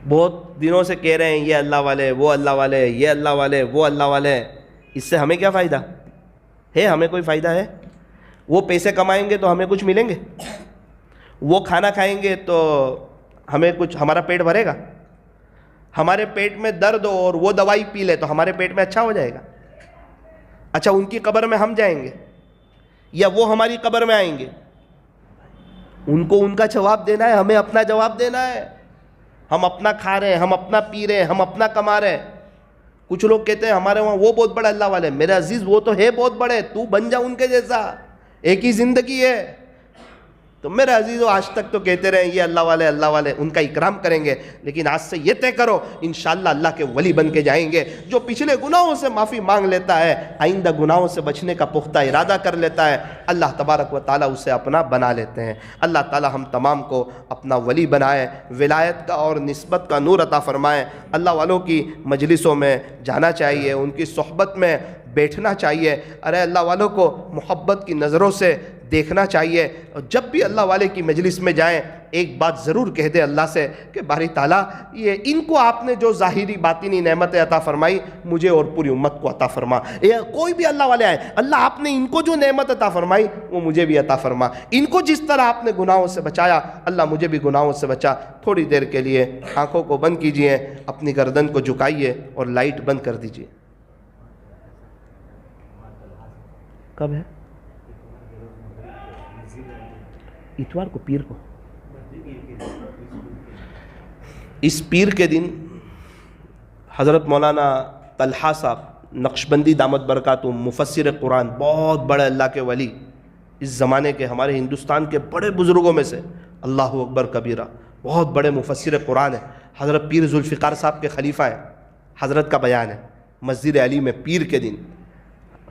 Speaker 1: بہت دنوں سے کہہ رہے ہیں یہ اللہ والے، وہ اللہ والے، یہ اللہ والے، وہ اللہ والے، اس سے ہمیں کیا فائدہ ہے؟ ہمیں کوئی فائدہ ہے؟ وہ پیسے کمائیں گے تو ہمیں کچھ ملیں گے؟ وہ کھانا کھائیں گے تو ہمیں کچھ، ہمارا پیٹ بھرے گا؟ ہمارے پیٹ میں درد ہو اور وہ دوائی پی لے تو ہمارے پیٹ میں اچھا ہو جائے گا؟ اچھا ان کی قبر میں ہم جائیں گے یا وہ ہماری قبر میں آئیں گے؟ ان کو ان کا جواب دینا ہے، ہمیں اپنا جواب دینا ہے۔ ہم اپنا کھا رہے ہیں، ہم اپنا پی رہے ہیں، ہم اپنا کما رہے ہیں۔ کچھ لوگ کہتے ہیں ہمارے وہاں وہ بہت بڑے اللہ والے، میرے عزیز وہ تو ہے بہت بڑے، تو بن جا ان کے جیسا، ایک ہی زندگی ہے۔ تو میرے عزیزو آج تک تو کہتے رہے یہ اللہ والے اللہ والے، ان کا اکرام کریں گے، لیکن آج سے یہ طے کرو انشاءاللہ اللہ کے ولی بن کے جائیں گے۔ جو پچھلے گناہوں سے معافی مانگ لیتا ہے، آئندہ گناہوں سے بچنے کا پختہ ارادہ کر لیتا ہے، اللہ تبارک و تعالیٰ اسے اپنا بنا لیتے ہیں۔ اللہ تعالیٰ ہم تمام کو اپنا ولی بنائے، ولایت کا اور نسبت کا نور عطا فرمائے۔ اللہ والوں کی مجلسوں میں جانا چاہیے، ان کی صحبت میں بیٹھنا چاہیے، ارے اللہ والوں کو محبت کی نظروں سے دیکھنا چاہیے، اور جب بھی اللہ والے کی مجلس میں جائیں ایک بات ضرور کہہ دے اللہ سے کہ باری تعالیٰ یہ ان کو آپ نے جو ظاہری باطنی نعمتیں عطا فرمائی مجھے اور پوری امت کو عطا فرما۔ کوئی بھی اللہ والے آئے، اللہ آپ نے ان کو جو نعمت عطا فرمائی وہ مجھے بھی عطا فرما، ان کو جس طرح آپ نے گناہوں سے بچایا اللہ مجھے بھی گناہوں سے بچا۔ تھوڑی دیر کے لیے آنکھوں کو بند کیجئے، اپنی گردن کو جھکائیے اور لائٹ بند کر دیجئے۔ کب ہے؟ اتوار کو، پیر کو۔ اس پیر کے دن حضرت مولانا طلحہ صاحب نقشبندی دامت برکاتہم، مفسر قرآن، بہت بڑے اللہ کے ولی، اس زمانے کے ہمارے ہندوستان کے بڑے بزرگوں میں سے، اللہ اکبر کبیرہ، بہت بڑے مفسر قرآن ہیں، حضرت پیر ذوالفقار صاحب کے خلیفہ ہیں۔ حضرت کا بیان ہے مسجد علی میں پیر کے دن،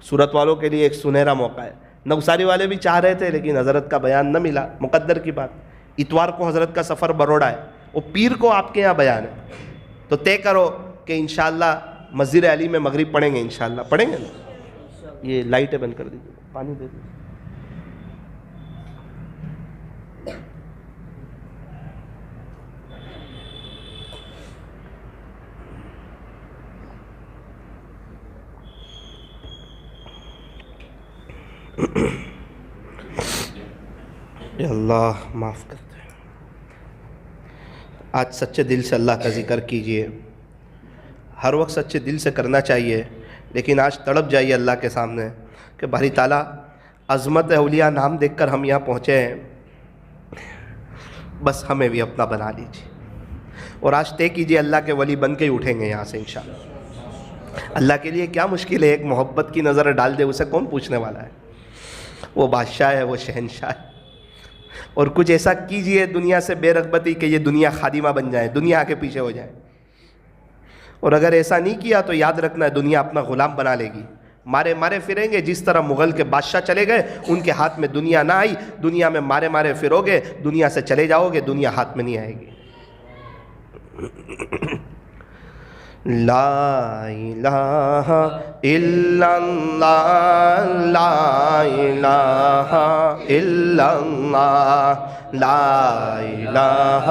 Speaker 1: صورت والوں کے لیے ایک سنہرا موقع ہے۔ نوساری والے بھی چاہ رہے تھے لیکن حضرت کا بیان نہ ملا، مقدر کی بات۔ اتوار کو حضرت کا سفر بروڑا ہے، وہ پیر کو آپ کے یہاں بیان ہے، تو طے کرو کہ انشاءاللہ مسجد علی میں مغرب پڑھیں گے، انشاءاللہ پڑھیں گے نا۔ یہ لائٹیں بند کر دیجیے، پانی دے دیجیے۔ اے اللہ معاف کرتے ہیں۔ آج سچے دل سے اللہ کا ذکر کیجئے، ہر وقت سچے دل سے کرنا چاہیے، لیکن آج تڑپ جائیے اللہ کے سامنے کہ باری تعالیٰ عظمت اولیاء نام دیکھ کر ہم یہاں پہنچے ہیں، بس ہمیں بھی اپنا بنا لیجیے، اور آج طے کیجئے اللہ کے ولی بن کے ہی اٹھیں گے یہاں سے انشاءاللہ۔ اللہ کے لیے کیا مشکل ہے، ایک محبت کی نظر ڈال دے، اسے کون پوچھنے والا ہے؟ وہ بادشاہ ہے، وہ شہنشاہ ہے۔ اور کچھ ایسا کیجئے دنیا سے بے رغبتی کہ یہ دنیا خادمہ بن جائے، دنیا کے پیچھے ہو جائے۔ اور اگر ایسا نہیں کیا تو یاد رکھنا ہے دنیا اپنا غلام بنا لے گی. مارے مارے پھریں گے. جس طرح مغل کے بادشاہ چلے گئے, ان کے ہاتھ میں دنیا نہ آئی, دنیا میں مارے مارے پھرو گے, دنیا سے چلے جاؤ گے, دنیا ہاتھ میں نہیں آئے گی. لا الہ الا اللہ, لا الہ الا اللہ, لا الہ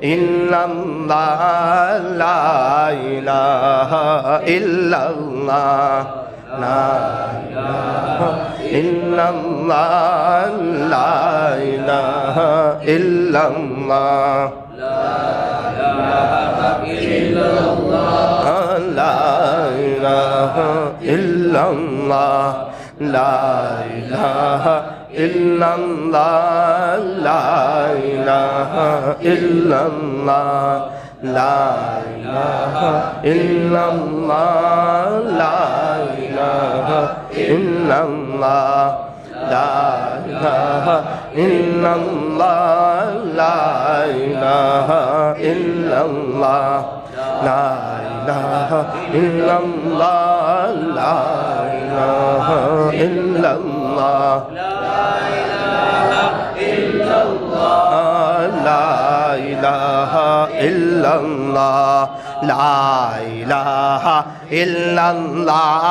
Speaker 1: الا اللہ, لا الہ الا اللہ, لا الہ الا اللہ, لا الہ الا اللہ, لا الہ الا اللہ, لا الہ الا اللہ, لا الہ الا اللہ, لا الہ الا اللہ, لا الہ الا اللہ, لا الہ الا اللہ, لا الہ الا اللہ, لا الہ الا اللہ, لا الہ الا اللہ, لا الہ الا اللہ, لا الہ الا اللہ,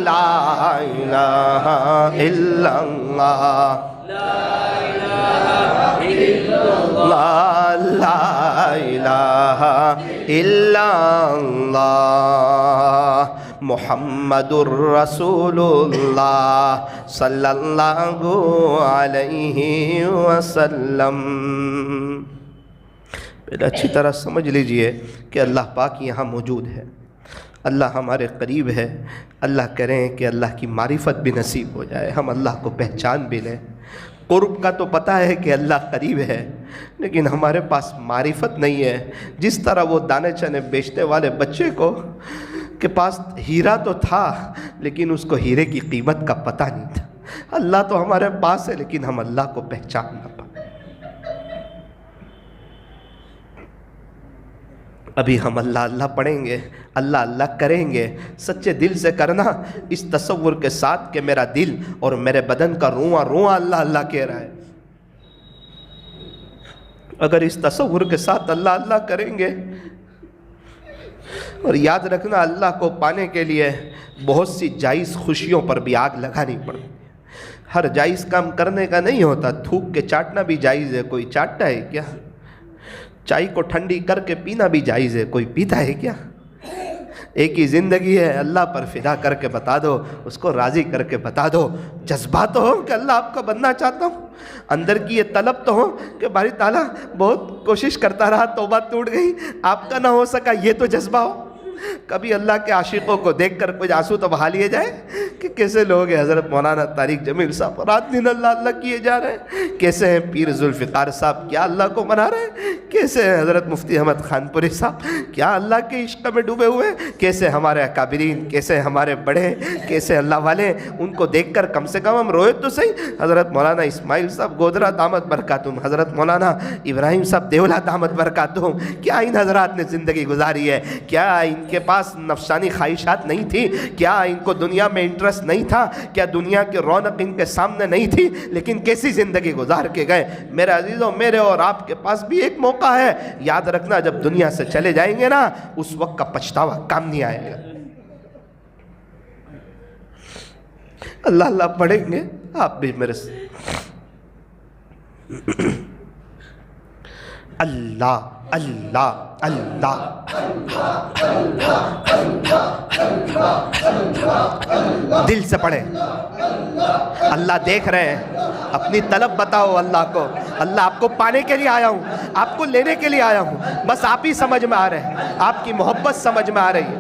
Speaker 1: لا الہ الا اللہ, لا الہ الا اللہ, محمد الرسول اللہ صلی اللہ علیہ وسلم. پھر اچھی طرح سمجھ لیجئے کہ اللہ پاک یہاں موجود ہے, اللہ ہمارے قریب ہے. اللہ کریں کہ اللہ کی معرفت بھی نصیب ہو جائے, ہم اللہ کو پہچان بھی لیں. قرب کا تو پتہ ہے کہ اللہ قریب ہے, لیکن ہمارے پاس معرفت نہیں ہے. جس طرح وہ دانے چنے بیچنے والے بچے کو کے پاس ہیرا تو تھا, لیکن اس کو ہیرے کی قیمت کا پتہ نہیں تھا. اللہ تو ہمارے پاس ہے, لیکن ہم اللہ کو پہچان نہ پائے. ابھی ہم اللہ اللہ پڑھیں گے, اللہ اللہ کریں گے, سچے دل سے کرنا, اس تصور کے ساتھ کہ میرا دل اور میرے بدن کا رواں رواں اللہ اللہ کہہ رہا ہے. اگر اس تصور کے ساتھ اللہ اللہ کریں گے, اور یاد رکھنا اللہ کو پانے کے لیے بہت سی جائز خوشیوں پر بھی آگ لگانی پڑتی. ہر جائز کام کرنے کا نہیں ہوتا. تھوک کے چاٹنا بھی جائز ہے, کوئی چاٹتا ہے کیا؟ چائے کو ٹھنڈی کر کے پینا بھی جائز ہے, کوئی پیتا ہے کیا؟ ایک ہی زندگی ہے, اللہ پر فدا کر کے بتا دو, اس کو راضی کر کے بتا دو. جذبہ تو ہو کہ اللہ آپ کا بننا چاہتا ہوں, اندر کی یہ طلب تو ہو کہ باری تعالیٰ بہت کوشش کرتا رہا, توبہ ٹوٹ گئی, آپ کا نہ ہو سکا, یہ تو جذبہ ہو. کبھی اللہ کے عاشقوں کو دیکھ کر کچھ آنسو تو بہا لیے جائے کہ کیسے لوگ ہیں. حضرت مولانا طارق جمیل صاحب رات دن اللہ اللہ کیے جا رہے ہیں. کیسے ہیں پیر ذوالفقار صاحب, کیا اللہ کو منا رہے ہیں. کیسے ہیں حضرت مفتی احمد خان پوری صاحب, کیا اللہ کے عشق میں ڈوبے ہوئے. کیسے ہمارے اکابرین, کیسے ہمارے بڑے, کیسے اللہ والے. ان کو دیکھ کر کم سے کم ہم روئے تو صحیح. حضرت مولانا اسماعیل صاحب گودرا دامت برکاتہم, حضرت مولانا ابراہیم صاحب دیولا دامت برکاتہم, کیا ان حضرات نے زندگی گزاری ہے. کیا ان کے پاس نفسانی خواہشات نہیں تھی, کیا ان کو دنیا میں انٹرسٹ نہیں تھا, کیا دنیا کی رونق ان کے سامنے نہیں تھی, لیکن کیسی زندگی گزار کے گئے. میرے عزیزوں, میرے اور آپ کے پاس بھی ایک موقع ہے. یاد رکھنا جب دنیا سے چلے جائیں گے نا, اس وقت کا پچھتاوا کام نہیں آئے گا. اللہ اللہ پڑھیں گے آپ بھی میرے سے. اللہ اللہ اللہ دل سے پڑھیں. اللہ دیکھ رہے ہیں, اپنی طلب بتاؤ اللہ کو. اللہ آپ کو پانے کے لیے آیا ہوں, آپ کو لینے کے لیے آیا ہوں, بس آپ ہی سمجھ میں آ رہے ہیں, آپ کی محبت سمجھ میں آ رہی ہے.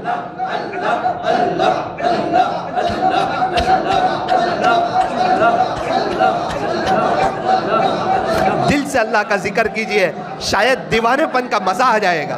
Speaker 1: دل سے اللہ کا ذکر کیجئے, شاید دیوانے پن کا مزہ آ جائے گا.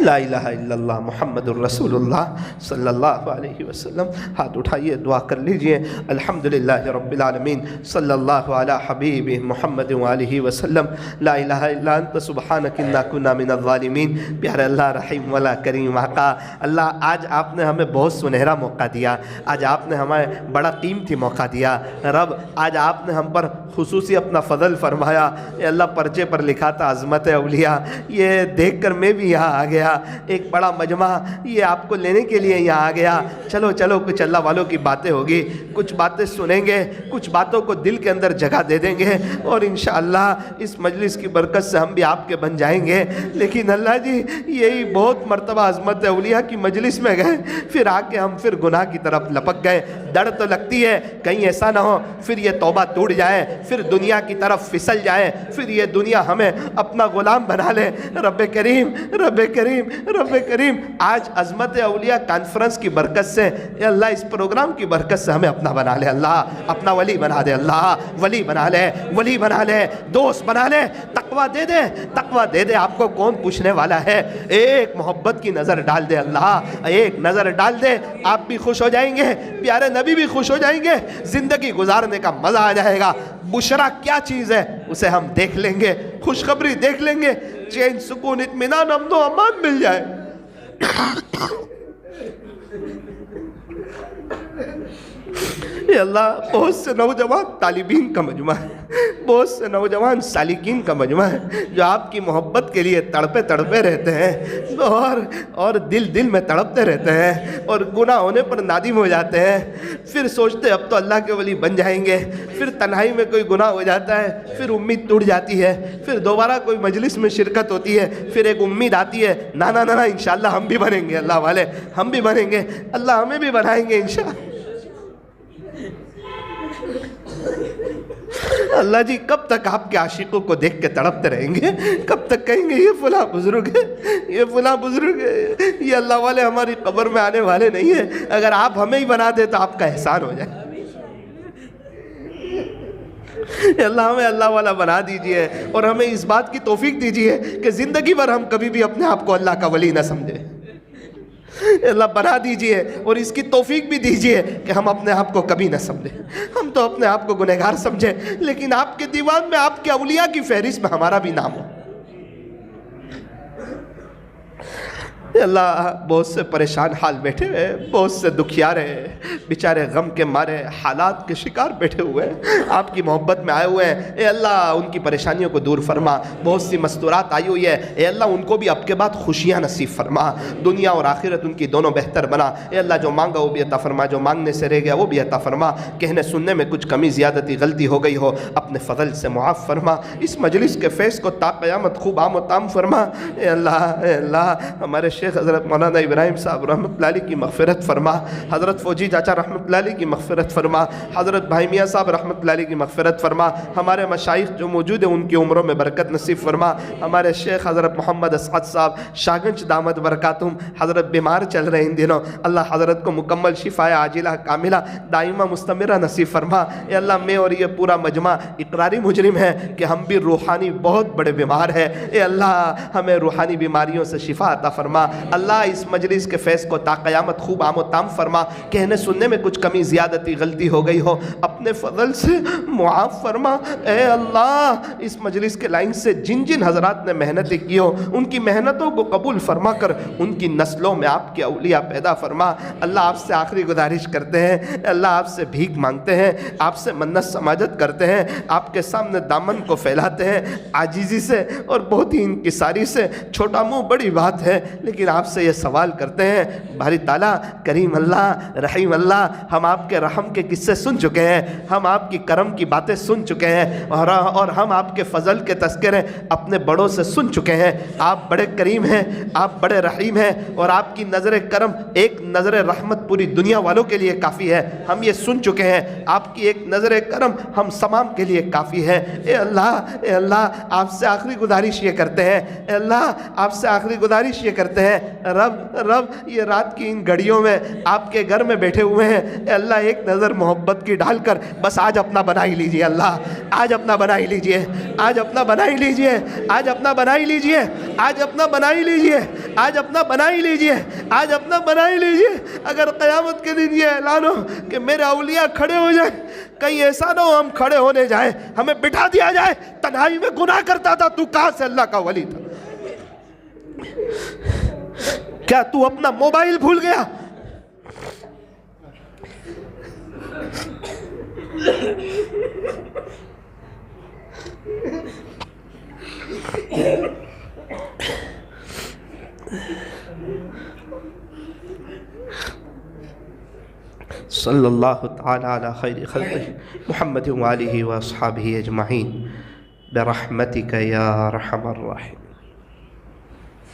Speaker 1: لا الہ الا اللہ محمد الرسول اللہ صلی اللہ علیہ وسلم. ہاتھ اٹھائیے, دعا کر لیجئے. الحمدللہ رب العالمین صلی اللہ علی حبیب محمد وآلہ وسلم. لا الہ الا انت سبحانک انا کنا من الظالمین. پیارے اللہ, رحیم والا, کریم آقا, اللہ آج آپ نے ہمیں بہت سنہرا موقع دیا, آج آپ نے ہمیں بڑا قیمتی موقع دیا. رب آج آپ نے ہم پر خصوصی اپنا فضل فرمایا. اے اللہ, پرچے پر لکھا تھا عظمت اولیاء, یہ دیکھ کر میں بھی یہاں آ گیا. ایک بڑا مجمع یہ آپ کو لینے کے لیے یہاں آ گیا. چلو چلو, کچھ اللہ والوں کی باتیں ہوگی, کچھ باتیں سنیں گے, کچھ باتوں کو دل کے اندر جگہ دے دیں گے, اور انشاءاللہ اس مجلس کی برکت سے ہم بھی آپ کے بن جائیں گے. لیکن اللہ جی, یہی بہت مرتبہ عظمت اولیاء کی مجلس میں گئے, پھر آ کے ہم پھر گناہ کی طرف لپک گئے. ڈر تو لگتی ہے کہیں ایسا نہ ہو پھر یہ توبہ ٹوٹ جائے, پھر دنیا کی طرف پھسل جائے, پھر یہ دنیا ہمیں اپنا غلام بنا لے. رب کریم, رب کریم, رب کریم, آج عظمت اولیاء کانفرنس کی برکت سے, اے اللہ اس پروگرام کی برکت سے ہمیں اپنا بنا لے. اللہ اپنا ولی بنا دے, اللہ ولی بنا لے, ولی بنا لے, دوست بنا لے, تقویٰ دے دے, تقویٰ دے دے. آپ کو کون پوچھنے والا ہے, ایک محبت کی نظر ڈال دے. اللہ ایک نظر ڈال دے, آپ بھی خوش ہو جائیں گے, پیارے نبی بھی خوش ہو جائیں گے, زندگی گزارنے کا مزہ آ جائے گا. بشرا کیا چیز ہے اسے ہم دیکھ لیں گے, خوشخبری دیکھ لیں گے, چین سکون اطمینان امن و امان مل جائے. اے اللہ, بہت سے نوجوان طالبین کا مجمع ہے, بہت سے نوجوان سالکین کا مجمع ہے, جو آپ کی محبت کے لیے تڑپے تڑپے رہتے ہیں, اور دل میں تڑپتے رہتے ہیں, اور گناہ ہونے پر نادم ہو جاتے ہیں, پھر سوچتے اب تو اللہ کے ولی بن جائیں گے, پھر تنہائی میں کوئی گناہ ہو جاتا ہے, پھر امید ٹوٹ جاتی ہے, پھر دوبارہ کوئی مجلس میں شرکت ہوتی ہے, پھر ایک امید آتی ہے, نا نا نا انشاءاللہ ہم بھی بنیں گے, اللہ والے ہم بھی بنیں گے, اللہ ہمیں بھی بنائیں گے انشاءاللہ. اللہ جی, کب تک آپ کے عاشقوں کو دیکھ کے تڑپتے رہیں گے, کب تک کہیں گے یہ فلاں بزرگ ہے, یہ فلاں بزرگ ہے, یہ اللہ والے ہماری قبر میں آنے والے نہیں ہیں, اگر آپ ہمیں ہی بنا دے تو آپ کا احسان ہو جائے. اللہ ہمیں اللہ والا بنا دیجئے, اور ہمیں اس بات کی توفیق دیجئے کہ زندگی بھر ہم کبھی بھی اپنے آپ کو اللہ کا ولی نہ سمجھیں. اللہ بنا دیجئے, اور اس کی توفیق بھی دیجئے کہ ہم اپنے آپ کو کبھی نہ سمجھیں. ہم تو اپنے آپ کو گنہگار سمجھیں, لیکن آپ کے دیوان میں آپ کے اولیاء کی فہرست میں ہمارا بھی نام ہو. اللہ, بہت سے پریشان حال بیٹھے ہوئے, بہت سے دکھیارے بیچارے غم کے مارے حالات کے شکار بیٹھے ہوئے ہیں, آپ کی محبت میں آئے ہوئے ہیں. اے اللہ ان کی پریشانیوں کو دور فرما. بہت سی مستورات آئی ہوئی ہے, اے اللہ ان کو بھی اب کے بعد خوشیاں نصیب فرما, دنیا اور آخرت ان کی دونوں بہتر بنا. اے اللہ جو مانگا وہ بھی عطا فرما, جو مانگنے سے رہ گیا وہ بھی عطا فرما. کہنے سننے میں کچھ کمی زیادتی غلطی ہو گئی ہو, اپنے فضل سے معاف فرما. اس مجلس کے فیض کو تا قیامت خوب عام و تام فرما. اے اللہ ہمارے شیخ حضرت مولانا ابراہیم صاحب رحمۃ اللہ علیہ کی مغفرت فرما, حضرت فوجی چاچا رحمۃ اللہ علیہ کی مغفرت فرما, حضرت بھائی میاں صاحب رحمۃ اللہ علیہ کی مغفرت فرما. ہمارے مشائخ جو موجود ہیں ان کی عمروں میں برکت نصیب فرما. ہمارے شیخ حضرت محمد اسعد صاحب شاگنج دامت برکاتہم, حضرت بیمار چل رہے ان دنوں, اللہ حضرت کو مکمل شفا عاجلہ کاملہ دائمہ مستمرہ نصیب فرما. اے اللہ میں اور یہ پورا مجمع اقراری مجرم ہے کہ ہم بھی روحانی بہت بڑے بیمار ہیں. اے اللہ ہمیں روحانی بیماریوں سے شفا عطا فرما. اللہ اس مجلس کے فیض کو تا قیامت خوب عام و تام فرما. کہنے سننے میں کچھ کمی زیادتی غلطی ہو گئی ہو, اپنے فضل سے معاف فرما. اے اللہ اس مجلس کے لائن سے جن جن حضرات نے محنتیں کی ہو ان کی محنتوں کو قبول فرما کر ان کی نسلوں میں آپ کے اولیاء پیدا فرما. اللہ آپ سے آخری گزارش کرتے ہیں, اللہ آپ سے بھیک مانگتے ہیں, آپ سے منت سماجت کرتے ہیں, آپ کے سامنے دامن کو پھیلاتے ہیں عاجزی سے اور بہت ہی انکساری سے. چھوٹا منہ بڑی بات ہے, لیکن آپ سے یہ سوال کرتے ہیں, باری تعالیٰ کریم اللہ رحیم اللہ, ہم آپ کے رحم کے قصے سن چکے ہیں, ہم آپ کی کرم کی باتیں سن چکے ہیں, اور ہم آپ کے فضل کے تذکرے اپنے بڑوں سے سن چکے ہیں. آپ بڑے کریم ہیں, آپ بڑے رحیم ہیں, اور آپ کی نظر کرم ایک نظر رحمت پوری دنیا والوں کے لیے کافی ہے. ہم یہ سن چکے ہیں, آپ کی ایک نظر کرم ہم تمام کے لیے کافی ہے. اے اللہ آپ سے آخری گزارش یہ کرتے ہیں, اے اللہ آپ سے آخری گزارش یہ کرتے ہیں, رب یہ رات کی ان گھڑیوں میں آپ کے گھر میں بیٹھے ہوئے ہیں, اے اللہ ایک نظر محبت کی ڈال کر بس آج اپنا بنا ہی لیجیے. اللہ آج اپنا بنا ہی لیجئے، آج اپنا بنا ہی لیجئے، آج اپنا بنا ہی لیجئے، آج اپنا بنا ہی لیجئے، آج اپنا بنا ہی لیجئے، آج اپنا بنا ہی لیجئے۔ اگر قیامت کے دن یہ اعلان ہو کہ میرے اولیاء کھڑے ہو جائیں، کہیں ایسا نہ ہو ہم کھڑے ہونے جائیں، ہمیں بٹھا دیا جائے، تنہائی میں گناہ کرتا تھا، تو کہاں سے اللہ کا ولی تھا؟ کیا تو اپنا موبائل بھول گیا؟ صلی اللہ تعالی علی خیر خلقہ محمد وآلہ واصحابہ اجمعین برحمتک یا ارحم الراحمین۔